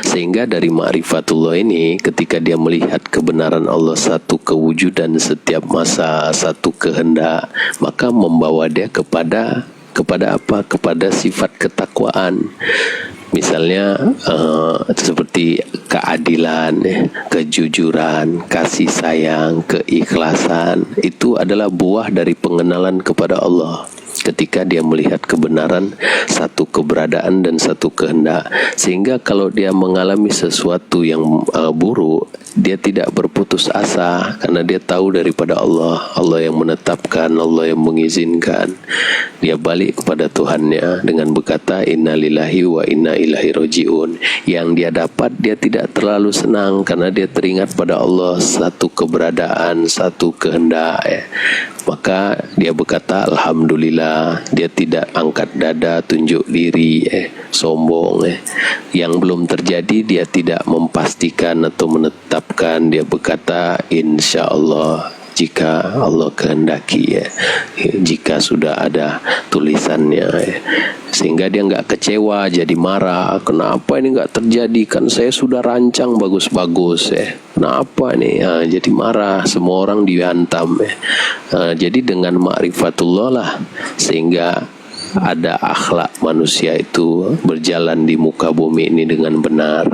Sehingga dari ma'rifatullah ini, ketika dia melihat kebenaran Allah, satu kewujudan setiap masa, satu kehendak, maka membawa dia kepada apa? Kepada sifat ketakwaan. Misalnya seperti keadilan, kejujuran, kasih sayang, keikhlasan. Itu adalah buah dari pengenalan kepada Allah. Ketika dia melihat kebenaran, satu keberadaan dan satu kehendak, sehingga kalau dia mengalami sesuatu yang buruk, dia tidak berputus asa, karena dia tahu daripada Allah. Allah yang menetapkan, Allah yang mengizinkan. Dia balik kepada Tuhannya dengan berkata innalillahi wa inna ilaihi rajiun. Yang dia dapat, dia tidak terlalu senang karena dia teringat pada Allah, satu keberadaan, satu kehendak. Maka dia berkata alhamdulillah. Dia tidak angkat dada, tunjuk diri, sombong. Yang belum terjadi dia tidak mempastikan atau menetapkan. Dia berkata insya Allah, jika Allah kehendaki, jika sudah ada tulisannya, sehingga dia nggak kecewa jadi marah. Kenapa ini nggak terjadi, kan saya sudah rancang bagus-bagus, kenapa ini jadi marah, semua orang dihantam. Jadi dengan ma'rifatullah lah, sehingga ada akhlak manusia itu berjalan di muka bumi ini dengan benar.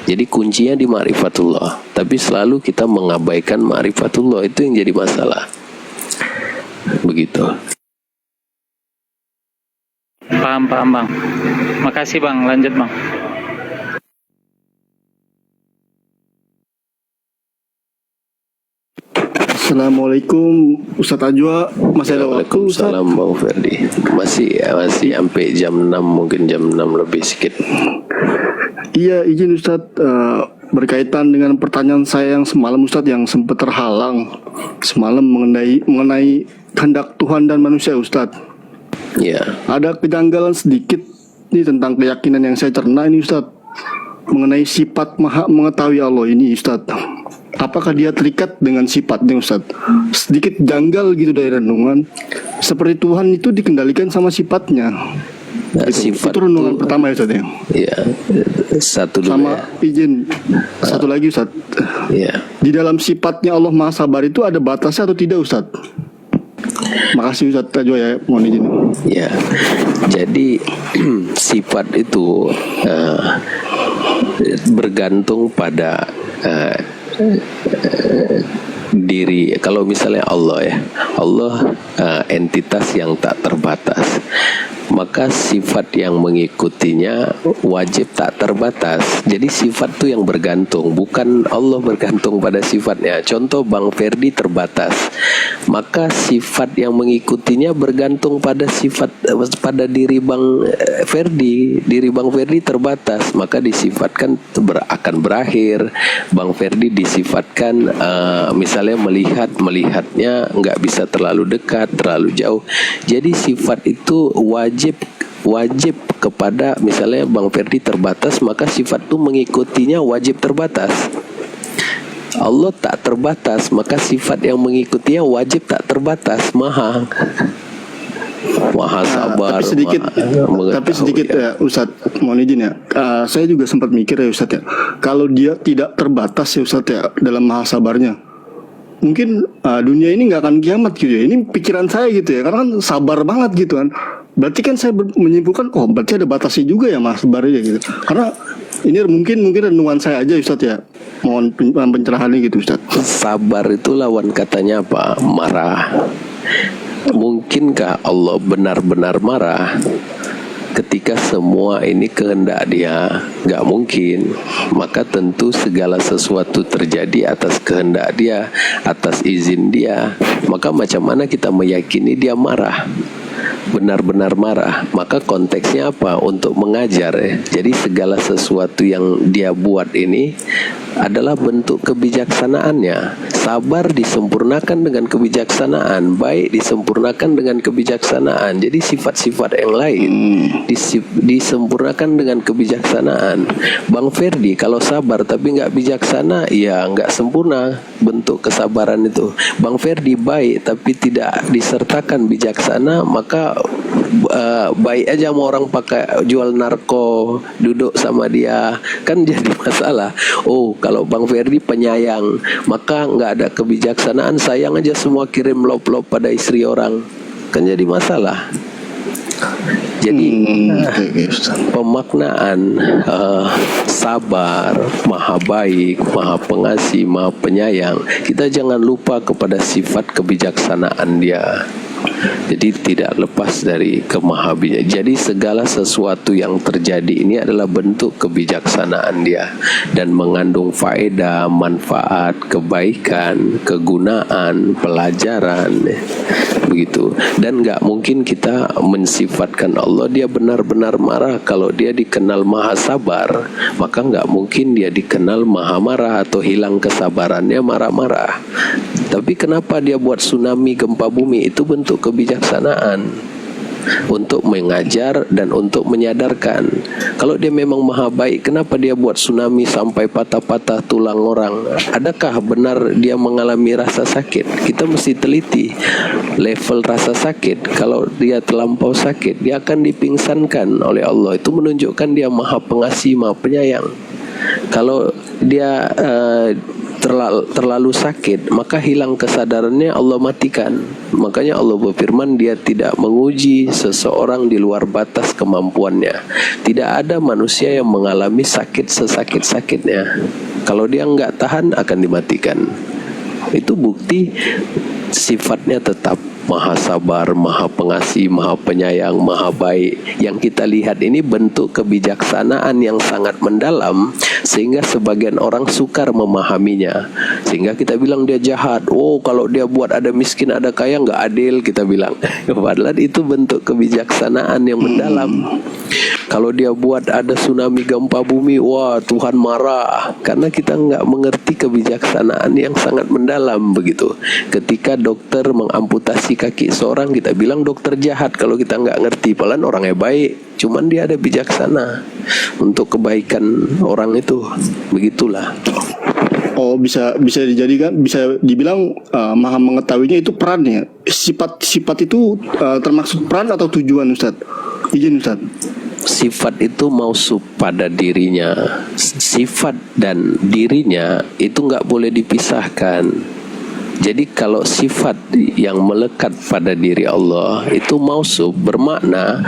Jadi kuncinya di ma'rifatullah. Tapi selalu kita mengabaikan ma'rifatullah, itu yang jadi masalah. Begitu. Paham Bang. Makasih Bang, lanjut Bang. Assalamualaikum Ustadz Ajwa, masih ada waktu Ustadz? Waalaikumsalam Bang Ferdi. Masih sampai jam 6, mungkin jam 6 lebih sedikit. Iya, izin Ustadz, berkaitan dengan pertanyaan saya yang semalam Ustadz, yang sempat terhalang semalam mengenai kehendak Tuhan dan manusia Ustadz. Ya. Ada kejanggalan sedikit nih tentang keyakinan yang saya cerna ini Ustadz, mengenai sifat maha mengetahui Allah ini Ustadz. apakah dia terikat dengan sifatnya Ustaz? Sedikit janggal gitu dari renungan. Seperti Tuhan itu dikendalikan sama sifatnya. Nah, Itu sifat renungan itu, pertama ya Ustaz ya. ya, satu dulu Sama ya. izin satu lagi Ustaz. Ya. Di dalam sifatnya Allah Maha Sabar itu ada batasnya atau tidak Ustaz? Makasih Ustaz Tajwa ya, mohon izin. Ya, jadi sifat itu bergantung pada diri. Kalau misalnya Allah ya, Allah entitas yang tak terbatas, maka sifat yang mengikutinya wajib tak terbatas. Jadi sifat itu yang bergantung, bukan Allah bergantung pada sifatnya. Contoh Bang Ferdi terbatas, maka sifat yang mengikutinya bergantung pada sifat pada diri Bang Ferdi. Diri Bang Ferdi terbatas, maka disifatkan akan berakhir. Bang Ferdi disifatkan misalnya melihatnya nggak bisa terlalu dekat, terlalu jauh. Jadi sifat itu wajib kepada, misalnya Bang Ferdi terbatas, maka sifat itu mengikutinya wajib terbatas. Allah tak terbatas, maka sifat yang mengikutinya wajib tak terbatas, maha sabar. Tapi sedikit ya Ustadz, mohon izin ya. Saya juga sempat mikir ya Ustadz ya, kalau dia tidak terbatas ya Ustadz ya dalam maha sabarnya, mungkin dunia ini nggak akan kiamat gitu ya. Ini pikiran saya gitu ya, karena kan sabar banget gitu kan. Berarti kan saya menyimpulkan, oh berarti ada batasnya juga ya maha sabarnya gitu. Karena ini mungkin renungan saya aja Ustadz ya. Mohon pencerahannya gitu Ustadz. Sabar itu lawan katanya apa? Marah. Mungkinkah Allah benar-benar marah ketika semua ini kehendak dia? Nggak mungkin. Maka tentu segala sesuatu terjadi atas kehendak dia, atas izin dia. Maka macam mana kita meyakini dia marah? Benar-benar marah. Maka konteksnya apa? Untuk mengajar ya. Jadi segala sesuatu yang dia buat ini adalah bentuk kebijaksanaannya. Sabar disempurnakan dengan kebijaksanaan, baik disempurnakan dengan kebijaksanaan. Jadi sifat-sifat yang lain disempurnakan dengan kebijaksanaan. Bang Ferdi kalau sabar tapi nggak bijaksana, ya nggak sempurna bentuk kesabaran itu. Bang Ferdi baik tapi tidak disertakan bijaksana, maka baik aja mau orang pakai jual narko, duduk sama dia, kan jadi masalah. Oh, kalau Bang Ferdi penyayang, maka nggak ada kebijaksanaan, sayang aja semua kirim lop-lop pada istri orang, kan jadi masalah. Jadi pemaknaan sabar, maha baik, maha pengasih, maha penyayang, kita jangan lupa kepada sifat kebijaksanaan dia. Jadi tidak lepas dari kemahabinya. Jadi segala sesuatu yang terjadi ini adalah bentuk kebijaksanaan dia dan mengandung faedah, manfaat, kebaikan, kegunaan, pelajaran, begitu. Dan nggak mungkin kita mensifatkan Allah dia benar-benar marah. Kalau dia dikenal maha sabar, maka nggak mungkin dia dikenal maha marah atau hilang kesabarannya marah-marah. Tapi kenapa dia buat tsunami, gempa bumi? Itu bentuk kebijaksanaan untuk mengajar dan untuk menyadarkan. Kalau dia memang maha baik, kenapa dia buat tsunami sampai patah-patah tulang orang? Adakah benar dia mengalami rasa sakit? Kita mesti teliti level rasa sakit. Kalau dia terlampau sakit, dia akan dipingsankan oleh Allah. Itu menunjukkan dia maha pengasih, maha penyayang. Kalau dia terlalu sakit, maka hilang kesadarannya, Allah matikan. Makanya Allah berfirman, dia tidak menguji seseorang di luar batas kemampuannya. Tidak ada manusia yang mengalami sakit sesakit-sakitnya. Kalau dia nggak tahan, akan dimatikan. Itu bukti sifatnya tetap maha sabar, maha pengasih, maha penyayang, maha baik. Yang kita lihat ini bentuk kebijaksanaan yang sangat mendalam, sehingga sebagian orang sukar memahaminya. Sehingga kita bilang dia jahat. Oh, kalau dia buat ada miskin, ada kaya, nggak adil, kita bilang. Padahal itu bentuk kebijaksanaan yang mendalam. Kalau dia buat ada tsunami, gempa bumi, wah Tuhan marah. Karena kita nggak mengerti kebijaksanaan yang sangat mendalam begitu. Ketika dokter mengamputasi kaki seorang, kita bilang dokter jahat kalau kita nggak ngerti. Padahal orangnya baik, cuman dia ada bijaksana untuk kebaikan orang itu. Begitulah. Oh, bisa dijadikan, bisa dibilang maha mengetahuinya itu perannya. Sifat itu termasuk peran atau tujuan, Ustaz? Izin, Ustaz. Sifat itu mausuf pada dirinya. Sifat dan dirinya itu nggak boleh dipisahkan. Jadi kalau sifat yang melekat pada diri Allah itu mausuf, bermakna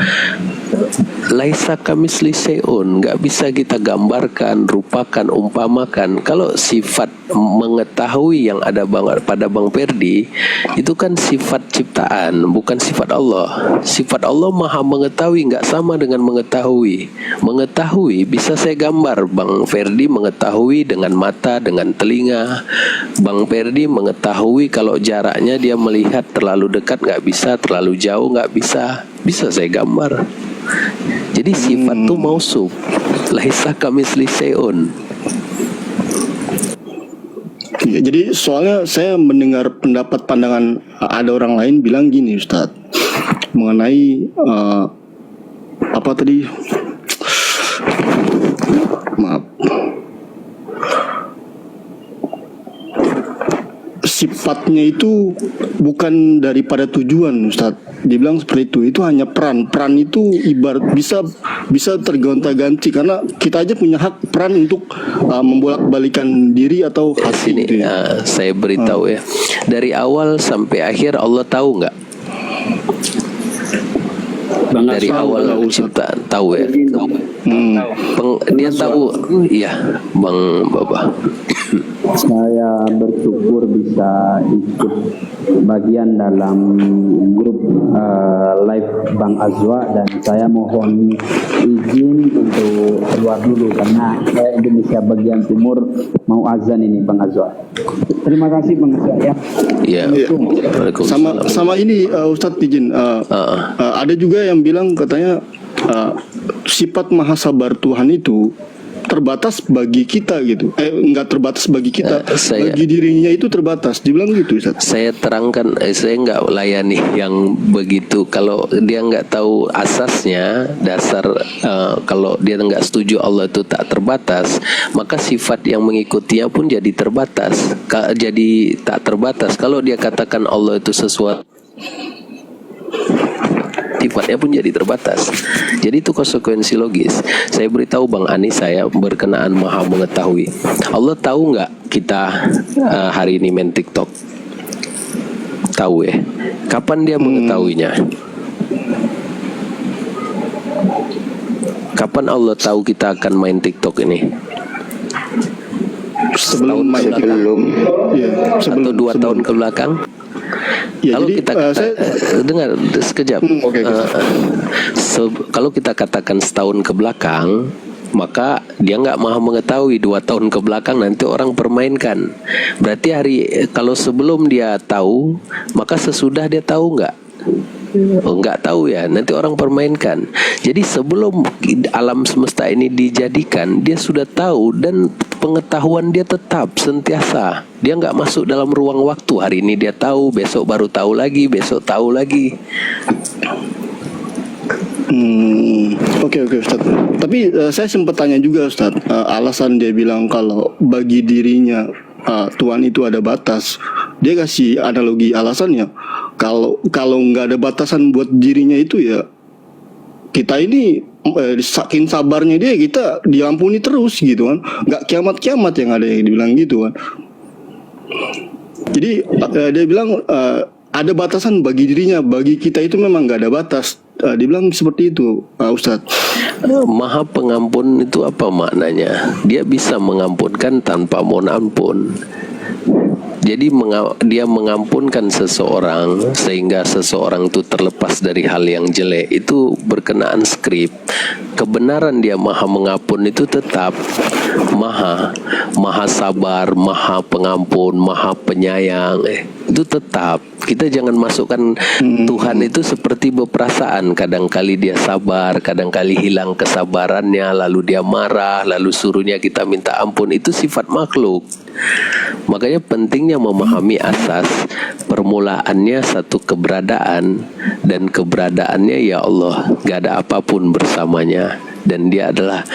laisa kamitsli syai'un, nggak bisa kita gambarkan, rupakan, umpamakan. Kalau sifat mengetahui yang ada pada Bang Perdi itu kan sifat ciptaan, bukan sifat Allah. Sifat Allah maha mengetahui, nggak sama dengan mengetahui. Mengetahui bisa saya gambar, Bang Perdi mengetahui dengan mata, dengan telinga. Bang Perdi mengetahui kalau jaraknya dia melihat terlalu dekat nggak bisa, terlalu jauh nggak bisa. Bisa saya gambar. Jadi sifat itu mausuf, laisa kamitsli syai'un. Ya, jadi soalnya saya mendengar pandangan ada orang lain bilang gini, Ustadz, mengenai apa tadi? Maaf. Sifatnya itu bukan daripada tujuan, Ustadz. Dibilang seperti itu. Itu hanya peran. Peran itu ibarat bisa tergonta-ganti karena kita aja punya hak peran untuk membolak-balikan diri atau hati. Sini, gitu ya. saya beritahu ya. Dari awal sampai akhir Allah tahu nggak? Dari awal penciptaan tahu ya. Dia tahu, iya, Bang Baba. Saya bersyukur bisa ikut bagian dalam grup live Bang Azwa, dan saya mohon izin untuk keluar dulu karena saya Indonesia bagian timur mau azan ini Bang Azwa. Terima kasih Bang Azwa ya. Iya. Sama ini Ustadz izin. Ada juga yang bilang katanya sifat maha sabar Tuhan itu terbatas bagi kita gitu. Enggak terbatas bagi kita. Bagi dirinya itu terbatas. Dibilang gitu, Ustaz. Saya terangkan, saya nggak layani yang begitu. Kalau dia nggak tahu asasnya, dasar kalau dia nggak setuju Allah itu tak terbatas, maka sifat yang mengikutinya pun jadi terbatas. Jadi tak terbatas. Kalau dia katakan Allah itu sesuatu, sifatnya pun jadi terbatas. Jadi itu konsekuensi logis. Saya beritahu Bang Ani, saya berkenaan maha mengetahui. Allah tahu nggak kita hari ini main TikTok? Tahu ya. Kapan dia mengetahuinya? Kapan Allah tahu kita akan main TikTok ini? Sebelum atau 2 tahun ke belakang? Ya, kalau jadi, kita dengar sekejap. Kalau kita katakan setahun ke belakang, maka dia nggak maha mengetahui 2 tahun ke belakang nanti orang permainkan. Berarti kalau sebelum dia tahu, maka sesudah dia tahu nggak? Nggak tahu ya, nanti orang permainkan. Jadi sebelum alam semesta ini dijadikan, dia sudah tahu dan pengetahuan dia tetap sentiasa. Dia nggak masuk dalam ruang waktu. Hari ini dia tahu, besok baru tahu lagi, besok tahu lagi. Oke Ustaz. Tapi saya sempat tanya juga Ustaz, alasan dia bilang kalau bagi dirinya Tuhan itu ada batas. Dia kasih analogi alasannya. Kalau nggak ada batasan buat dirinya itu ya kita ini saking sabarnya dia, kita diampuni terus gitu kan. Nggak kiamat-kiamat yang ada yang dibilang gitu kan. Jadi dia bilang ada batasan bagi dirinya, bagi kita itu memang nggak ada batas. Dia bilang seperti itu, Ustadz. Maha pengampun itu apa maknanya? Dia bisa mengampunkan tanpa mohon ampun. Jadi dia mengampunkan seseorang sehingga seseorang itu terlepas dari hal yang jelek. Itu berkenaan skrip. Kebenaran dia maha mengampun itu tetap maha sabar, maha pengampun, maha penyayang. Itu tetap. Kita jangan masukkan Tuhan itu seperti berperasaan. Kadang-kali dia sabar, kadang-kali hilang kesabarannya, lalu dia marah, lalu suruhnya kita minta ampun. Itu sifat makhluk. Makanya pentingnya memahami asas permulaannya satu keberadaan, dan keberadaannya ya Allah, gak ada apapun bersamanya. dan dia adalah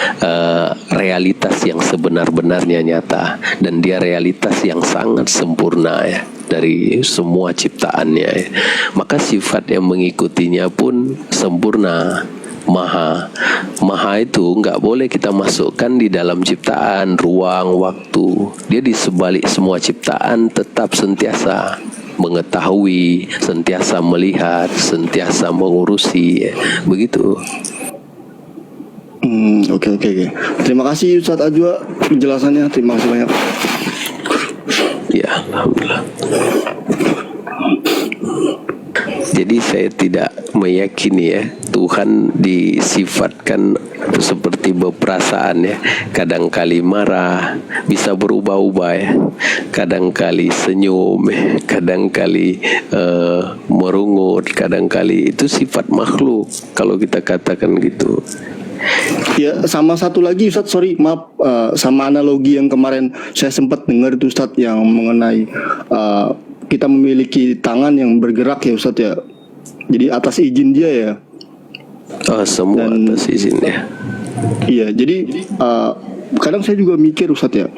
realitas yang sebenar-benarnya nyata, dan dia realitas yang sangat sempurna ya dari semua ciptaannya ya. Maka sifat yang mengikutinya pun sempurna. Maha itu nggak boleh kita masukkan di dalam ciptaan, ruang, waktu. Dia di sebalik semua ciptaan tetap sentiasa mengetahui, sentiasa melihat, sentiasa mengurusi, begitu. Oke. Terima kasih Ustadz Ajwa penjelasannya. Terima kasih banyak. Ya, alhamdulillah. Jadi saya tidak meyakini ya Tuhan disifatkan seperti berperasaan ya. Kadang-kali marah, bisa berubah-ubah ya. Kadang-kali senyum, kadang-kali merungut, kadang-kali itu sifat makhluk kalau kita katakan gitu. Ya, sama satu lagi Ustadz, sorry maaf, sama analogi yang kemarin saya sempat dengar itu Ustadz yang mengenai kita memiliki tangan yang bergerak ya Ustadz ya. Jadi atas izin dia ya. Semua atas izin ya. Iya, jadi kadang saya juga mikir Ustadz ya.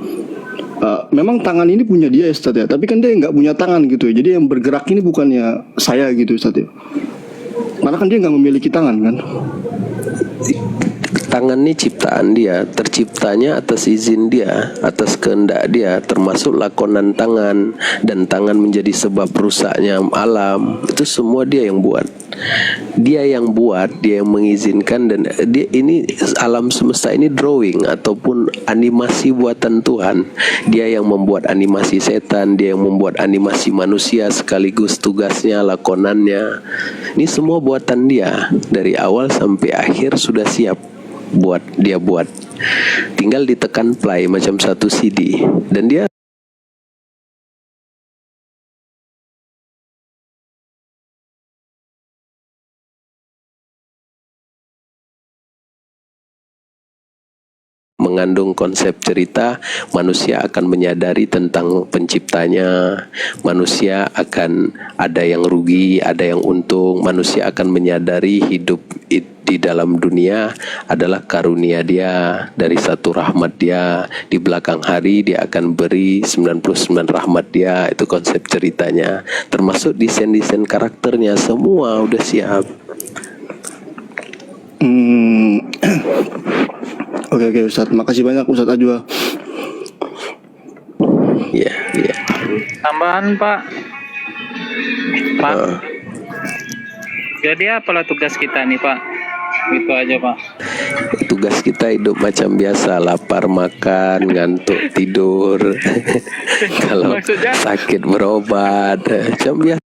Memang tangan ini punya dia ya Ustadz ya, tapi kan dia nggak punya tangan gitu ya. Jadi yang bergerak ini bukannya saya gitu Ustadz ya. Karena kan dia nggak memiliki tangan kan. Tangan ini ciptaan dia, terciptanya atas izin dia, atas kehendak dia, termasuk lakonan tangan, dan tangan menjadi sebab rusaknya alam. Itu semua dia yang buat. Dia yang buat, dia yang mengizinkan, dan dia ini alam semesta ini drawing ataupun animasi buatan Tuhan. Dia yang membuat animasi setan, dia yang membuat animasi manusia sekaligus tugasnya, lakonannya. Ini semua buatan dia dari awal sampai akhir sudah siap. Dia buat, tinggal ditekan play macam satu CD, dan dia mengandung konsep cerita. Manusia akan menyadari tentang penciptanya, manusia akan ada yang rugi, ada yang untung, manusia akan menyadari hidup di dalam dunia adalah karunia dia, dari satu rahmat dia. Di belakang hari dia akan beri 99 rahmat dia. Itu konsep ceritanya, termasuk desain-desain karakternya, semua udah siap. Oke Ustadz, makasih banyak Ustadz Ajwa. Ya. Tambahan Pak. Jadi apalah tugas kita nih Pak? Gitu aja Pak. Tugas kita hidup macam biasa, lapar makan, ngantuk tidur. Kalau sakit berobat, macam biasa.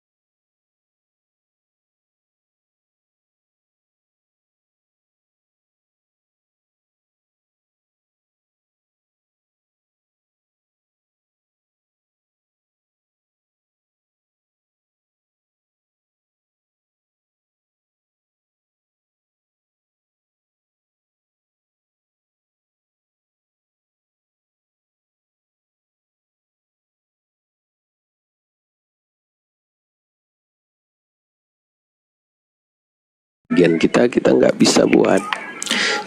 Bagian kita nggak bisa buat.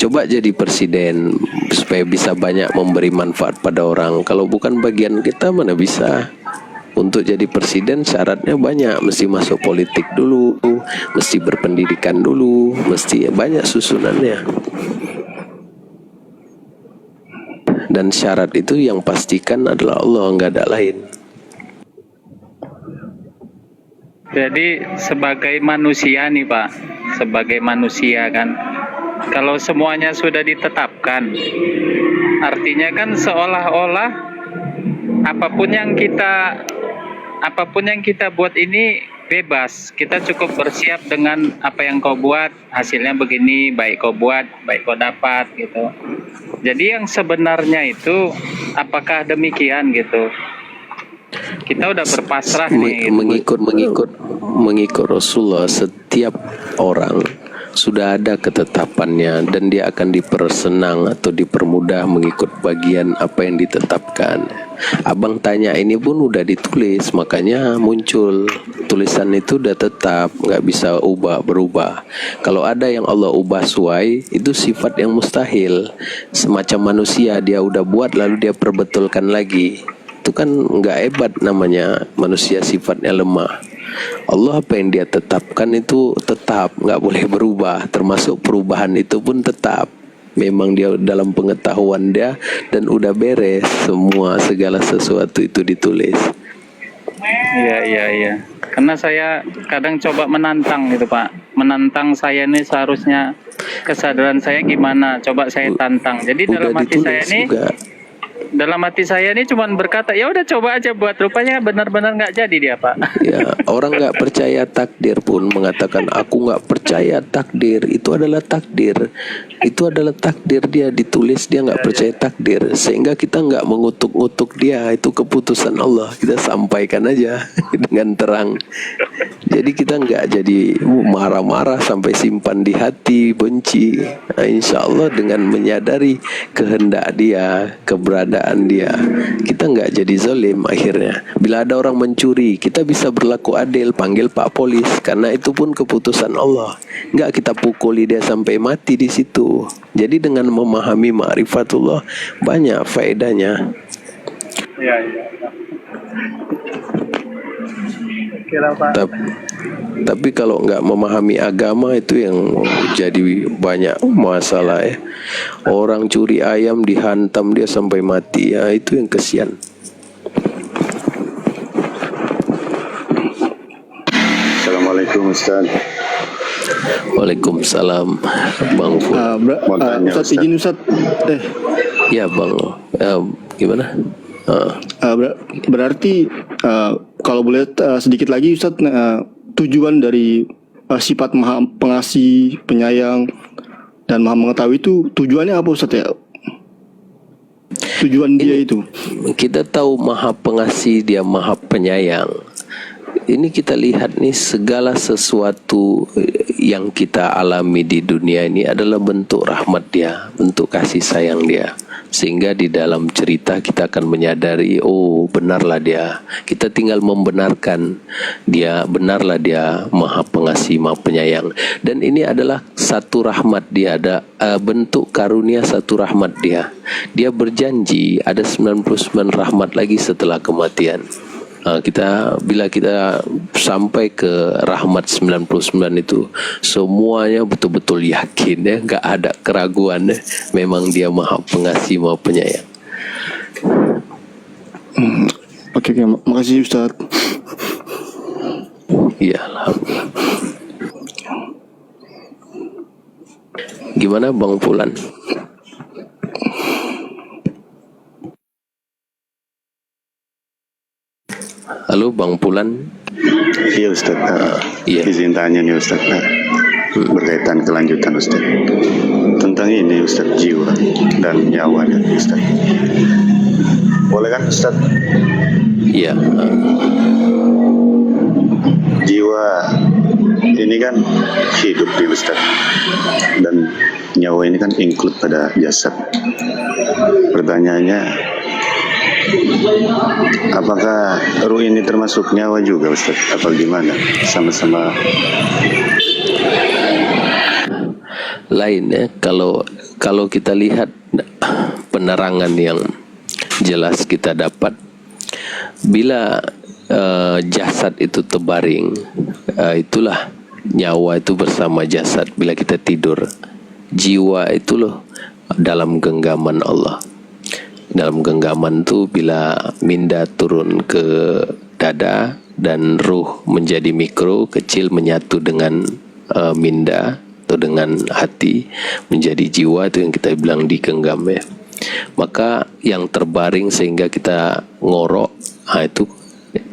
Coba jadi presiden supaya bisa banyak memberi manfaat pada orang. Kalau bukan bagian kita, mana bisa. Untuk jadi presiden syaratnya banyak, mesti masuk politik dulu, mesti berpendidikan dulu, mesti banyak susunannya. Dan syarat itu yang pastikan adalah Allah, nggak ada lain. Jadi sebagai manusia nih Pak, sebagai manusia kan, kalau semuanya sudah ditetapkan, artinya kan seolah-olah apapun yang kita buat ini bebas. Kita cukup bersiap dengan apa yang kau buat, hasilnya begini, baik kau buat, baik kau dapat gitu. Jadi yang sebenarnya itu apakah demikian gitu? Kita udah berpasrah nih. Mengikut Rasulullah, setiap orang sudah ada ketetapannya dan dia akan dipersenang atau dipermudah mengikut bagian apa yang ditetapkan. Abang tanya ini pun udah ditulis, makanya muncul tulisan itu udah tetap, nggak bisa berubah. Kalau ada yang Allah ubah suai, itu sifat yang mustahil. Semacam manusia, dia udah buat lalu dia perbetulkan lagi. Itu kan nggak hebat namanya, manusia sifatnya lemah. Allah apa yang dia tetapkan itu tetap, nggak boleh berubah. Termasuk perubahan itu pun tetap. Memang dia dalam pengetahuan dia dan udah beres semua segala sesuatu itu ditulis. Iya. Karena saya kadang coba menantang gitu Pak. Menantang saya ini seharusnya kesadaran saya gimana? Coba saya tantang. Jadi Udah dalam hati saya ditulis ini juga. dalam hati saya ini cuma berkata, ya udah coba aja buat, rupanya benar-benar nggak jadi dia Pak. Ya, orang nggak percaya takdir pun mengatakan aku nggak percaya takdir. Itu adalah takdir. Itu adalah takdir, dia ditulis, dia nggak percaya takdir. Sehingga kita nggak mengutuk-ngutuk dia. Itu keputusan Allah. Kita sampaikan aja dengan terang. Jadi kita nggak jadi marah-marah sampai simpan di hati, benci. Nah, insya Allah dengan menyadari kehendak dia, keberadaan dia, kita nggak jadi zalim akhirnya. Bila ada orang mencuri, kita bisa berlaku adil, panggil Pak Polis, karena itu pun keputusan Allah. Nggak kita pukuli dia sampai mati di situ. Jadi dengan memahami ma'rifatullah banyak faedahnya. Iya. Kira Pak. Tapi kalau nggak memahami agama itu yang jadi banyak masalah ya. Orang curi ayam dihantam dia sampai mati, ya itu yang kesian. Assalamualaikum Ustaz. Waalaikumsalam Bang Ful. Ustaz izin Ustaz. Ya Bang, gimana? Berarti kalau boleh sedikit lagi Ustaz, tujuan dari sifat Maha Pengasih, Penyayang dan Maha Mengetahui itu tujuannya apa Ustaz ya? Tujuan dia itu. Kita tahu Maha Pengasih, dia Maha Penyayang. Ini kita lihat nih, segala sesuatu yang kita alami di dunia ini adalah bentuk rahmat dia, bentuk kasih sayang dia. Sehingga di dalam cerita kita akan menyadari, oh benarlah dia. Kita tinggal membenarkan dia, benarlah dia Maha Pengasih, Maha Penyayang. Dan ini adalah satu rahmat dia, ada bentuk karunia satu rahmat dia. Dia berjanji ada 99 rahmat lagi setelah kematian. Bila kita sampai ke rahmat 99 itu, semuanya betul-betul yakin ya, nggak ada keraguan ya. Memang dia Maha Pengasih, Maha Penyayang. Oke, makasih Ustaz. Iya, alhamdulillah. Gimana Bang Fulan? Halo Bang Pulan. Iya Ustaz. Izin tanya nih Ustaz. Berkaitan kelanjutan Ustaz. Tentang ini Ustaz, jiwa dan nyawa dan Ustaz. Boleh kan Ustaz? Iya. Jiwa ini kan hidup di Ustaz. Dan nyawa ini kan include pada jasad. Pertanyaannya, apakah ruh ini termasuk nyawa juga Ustaz? Apa gimana? Sama-sama lain ya. Kalau kita lihat penerangan yang jelas kita dapat, bila jasad itu terbaring, itulah nyawa itu bersama jasad. Bila kita tidur, jiwa itu loh dalam genggaman Allah. Dalam genggaman itu bila minda turun ke dada dan ruh menjadi mikro, kecil, menyatu dengan minda atau dengan hati menjadi jiwa, itu yang kita bilang digenggam ya. Maka yang terbaring sehingga kita ngorok, itu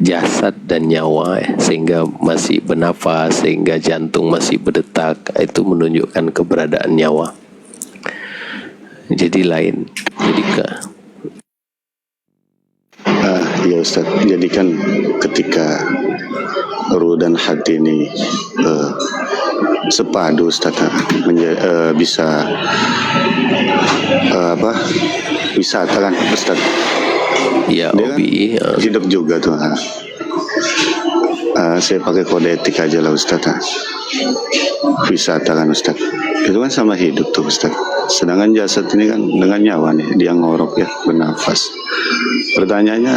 jasad dan nyawa ya. Sehingga masih bernafas, sehingga jantung masih berdetak, itu menunjukkan keberadaan nyawa. Jadi lain. Jadi Ya Ustaz, jadi kan ketika ruh dan hati ini sepadu Ustaz, bisa wisata kan Ustaz. Ya, Dia kan OBI. hidup juga tuh. Saya pakai kode etik aja lah Ustaz. Wisata kan Ustaz. Itu kan sama hidup tuh Ustaz. Sedangkan jasad ini kan dengan nyawa nih, dia ngorok ya, bernafas. Pertanyaannya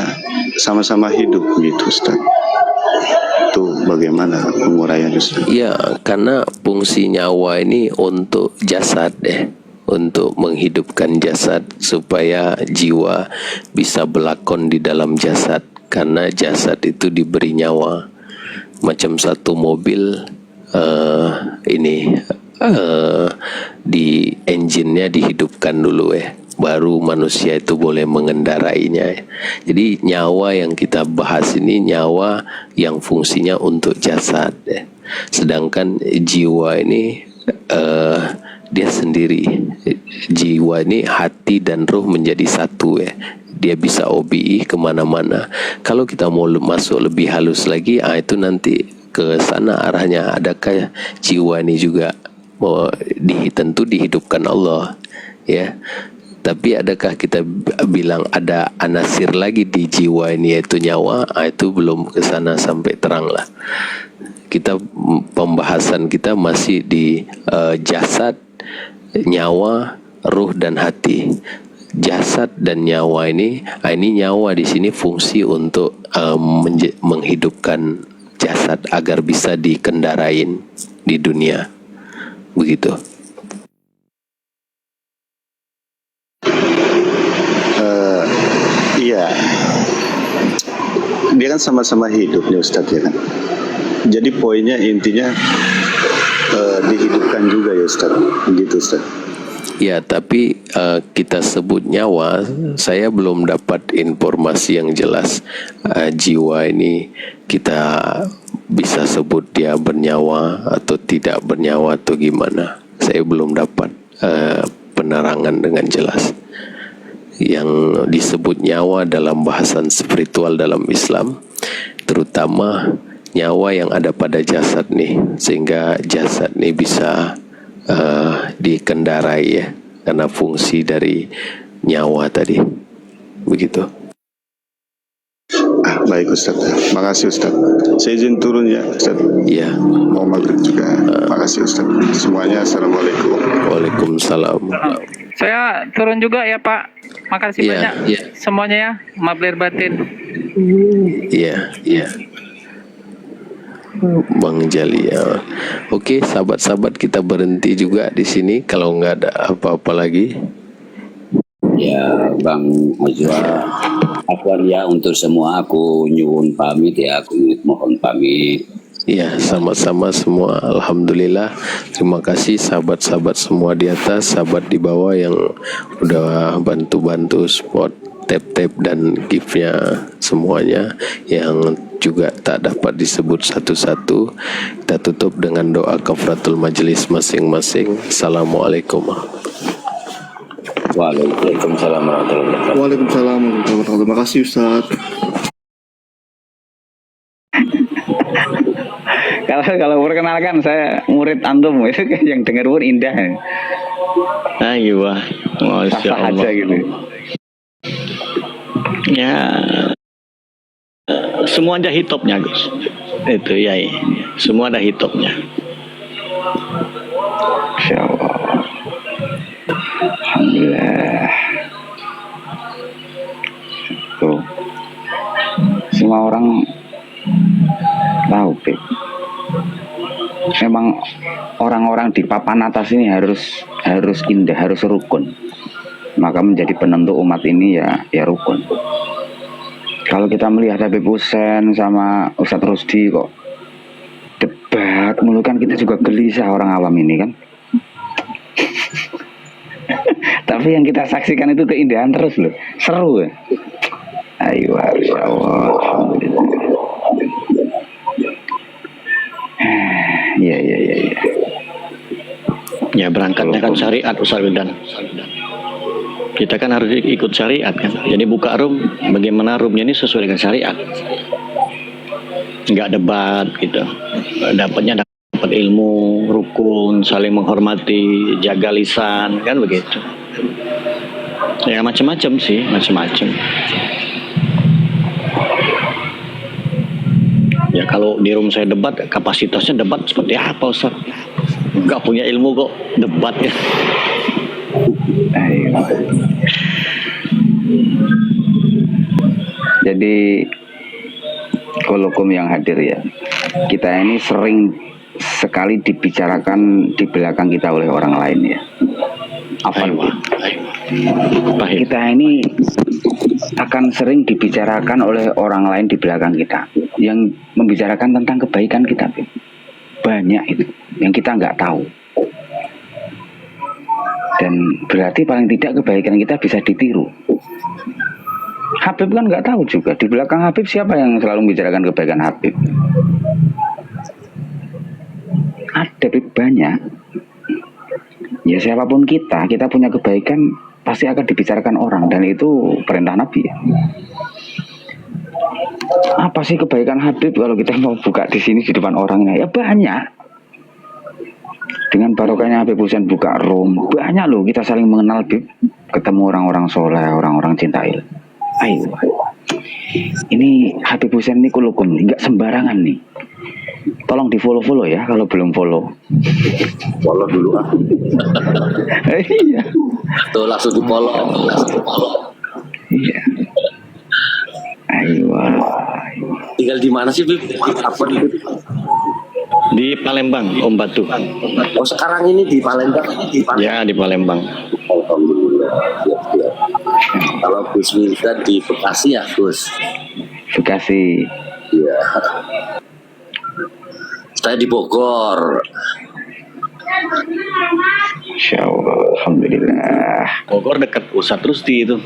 sama-sama hidup gitu Ustaz. Itu bagaimana penguraian Ustaz? Ya, karena fungsi nyawa ini untuk jasad untuk menghidupkan jasad supaya jiwa bisa berlakon di dalam jasad, karena jasad itu diberi nyawa. Macam satu mobil di engine-nya dihidupkan dulu baru manusia itu boleh mengendarainya. Jadi nyawa yang kita bahas ini nyawa yang fungsinya untuk jasad sedangkan jiwa ini dia sendiri. Jiwa ini hati dan roh menjadi satu dia bisa OBI kemana-mana. Kalau kita mau masuk lebih halus lagi, itu nanti ke sana arahnya. Adakah jiwa ini juga tentu dihidupkan Allah ya? Tapi adakah kita bilang ada anasir lagi di jiwa ini yaitu nyawa? Itu belum ke sana sampai terang lah. Kita pembahasan kita masih di jasad, nyawa, ruh dan hati. Jasad dan nyawa ini nyawa di sini fungsi untuk menghidupkan jasad agar bisa dikendarain di dunia. Begitu. Iya. Dia kan sama-sama hidupnya Ustadz ya kan. Jadi poinnya intinya dihidupkan juga ya Ustadz. Begitu Ustadz. Ya, tapi kita sebut nyawa, saya belum dapat informasi yang jelas. Jiwa ini kita bisa sebut dia bernyawa atau tidak bernyawa atau gimana. Saya belum dapat penerangan dengan jelas. Yang disebut nyawa dalam bahasan spiritual dalam Islam, terutama nyawa yang ada pada jasad nih, sehingga jasad nih bisa dikendarai ya, karena fungsi dari nyawa tadi. Begitu. Baik Ustaz. Makasih Ustaz. Saya izin turun ya Ustaz. Ya. Mau maghrib juga. Makasih Ustaz. Semuanya assalamualaikum. Waalaikumsalam. Saya turun juga ya Pak. Makasih banyak semuanya ya. Maaf lahir batin. Iya. Bang Jali ya. Oke, sahabat-sahabat, kita berhenti juga di sini kalau nggak ada apa-apa lagi. Ya Bang Azwa, afwan ya untuk semua, aku nyuwun pamit ya, aku mohon pamit. Ya, sama-sama semua. Alhamdulillah. Terima kasih sahabat-sahabat semua di atas, sahabat di bawah yang udah bantu-bantu support tap-tap dan gift-nya semuanya yang juga tak dapat disebut satu-satu. Kita tutup dengan doa kafaratul majelis masing-masing. Assalamualaikum. Waalaikumsalam warahmatullahi wabarakatuh. Waalaikumsalam warahmatullahi wabarakatuh. Terima kasih Ustaz. Kalau perkenalkan, saya murid antum itu yang dengar pun indah. Ayo, Masya Sah-sah Allah. aja gitu. Ya, semua ada hitopnya Gus. Itu ya, semua ada hitopnya. Masya Allah. Alhamdulillah. Tuh. Semua orang tahu, Beb. Memang orang-orang di papan atas ini harus indah, harus rukun. Maka menjadi penentu umat ini ya rukun. Kalau kita melihat Habib Hussein sama Ustadz Rusdi kok debat mulu, kan kita juga gelisah orang awam ini kan. Tapi yang kita saksikan itu keindahan terus loh, seru ya. Ayo, Masya Allah. Alhamdulillah. Iya. Ya, berangkatnya kan syariat Ustaz Wildan. Kita kan harus ikut syariat kan. Jadi buka room, bagaimana roomnya ini sesuai dengan syariat. Nggak debat gitu. Dapatnya dapat ilmu, rukun, saling menghormati, jaga lisan, kan begitu. Ya macam-macam sih, macam-macam. Ya kalau di room saya debat, kapasitasnya debat seperti apa Ustaz? Nggak punya ilmu kok debat ya. Jadi kolokum yang hadir ya, kita ini sering sekali dibicarakan di belakang kita oleh orang lain ya. Apa itu? Kita ini akan sering dibicarakan oleh orang lain di belakang kita, yang membicarakan tentang kebaikan kita. Banyak itu yang kita nggak tahu. Dan berarti paling tidak kebaikan kita bisa ditiru. Habib kan nggak tahu juga di belakang Habib siapa yang selalu membicarakan kebaikan Habib. Ada banyak. Ya siapapun kita punya kebaikan pasti akan dibicarakan orang, dan itu perintah Nabi. Apa sih kebaikan Habib kalau kita mau buka di sini di depan orangnya? Ya banyak. Dengan barokahnya Habib Husain buka room, banyak loh kita saling mengenal, Bib. Ketemu orang-orang soleh, orang-orang cinta ilmu. Ayo, ini Habib Husain ini kulukum, nggak sembarangan nih. Tolong di follow ya kalau belum follow. Follow dulu ah. Iya. Tuh langsung di follow. Iya. Ayo. Tinggal di mana sih, Bib? Apa Bib? Di Palembang, Om Batu. Oh sekarang ini di Palembang? Ya di Palembang. Alhamdulillah. Siap. Kalau Gus minta di Bekasi ya Gus? Bekasi. Iya. Saya di Bogor. Insya Allah, alhamdulillah. Bogor dekat Ustadz Rusti itu.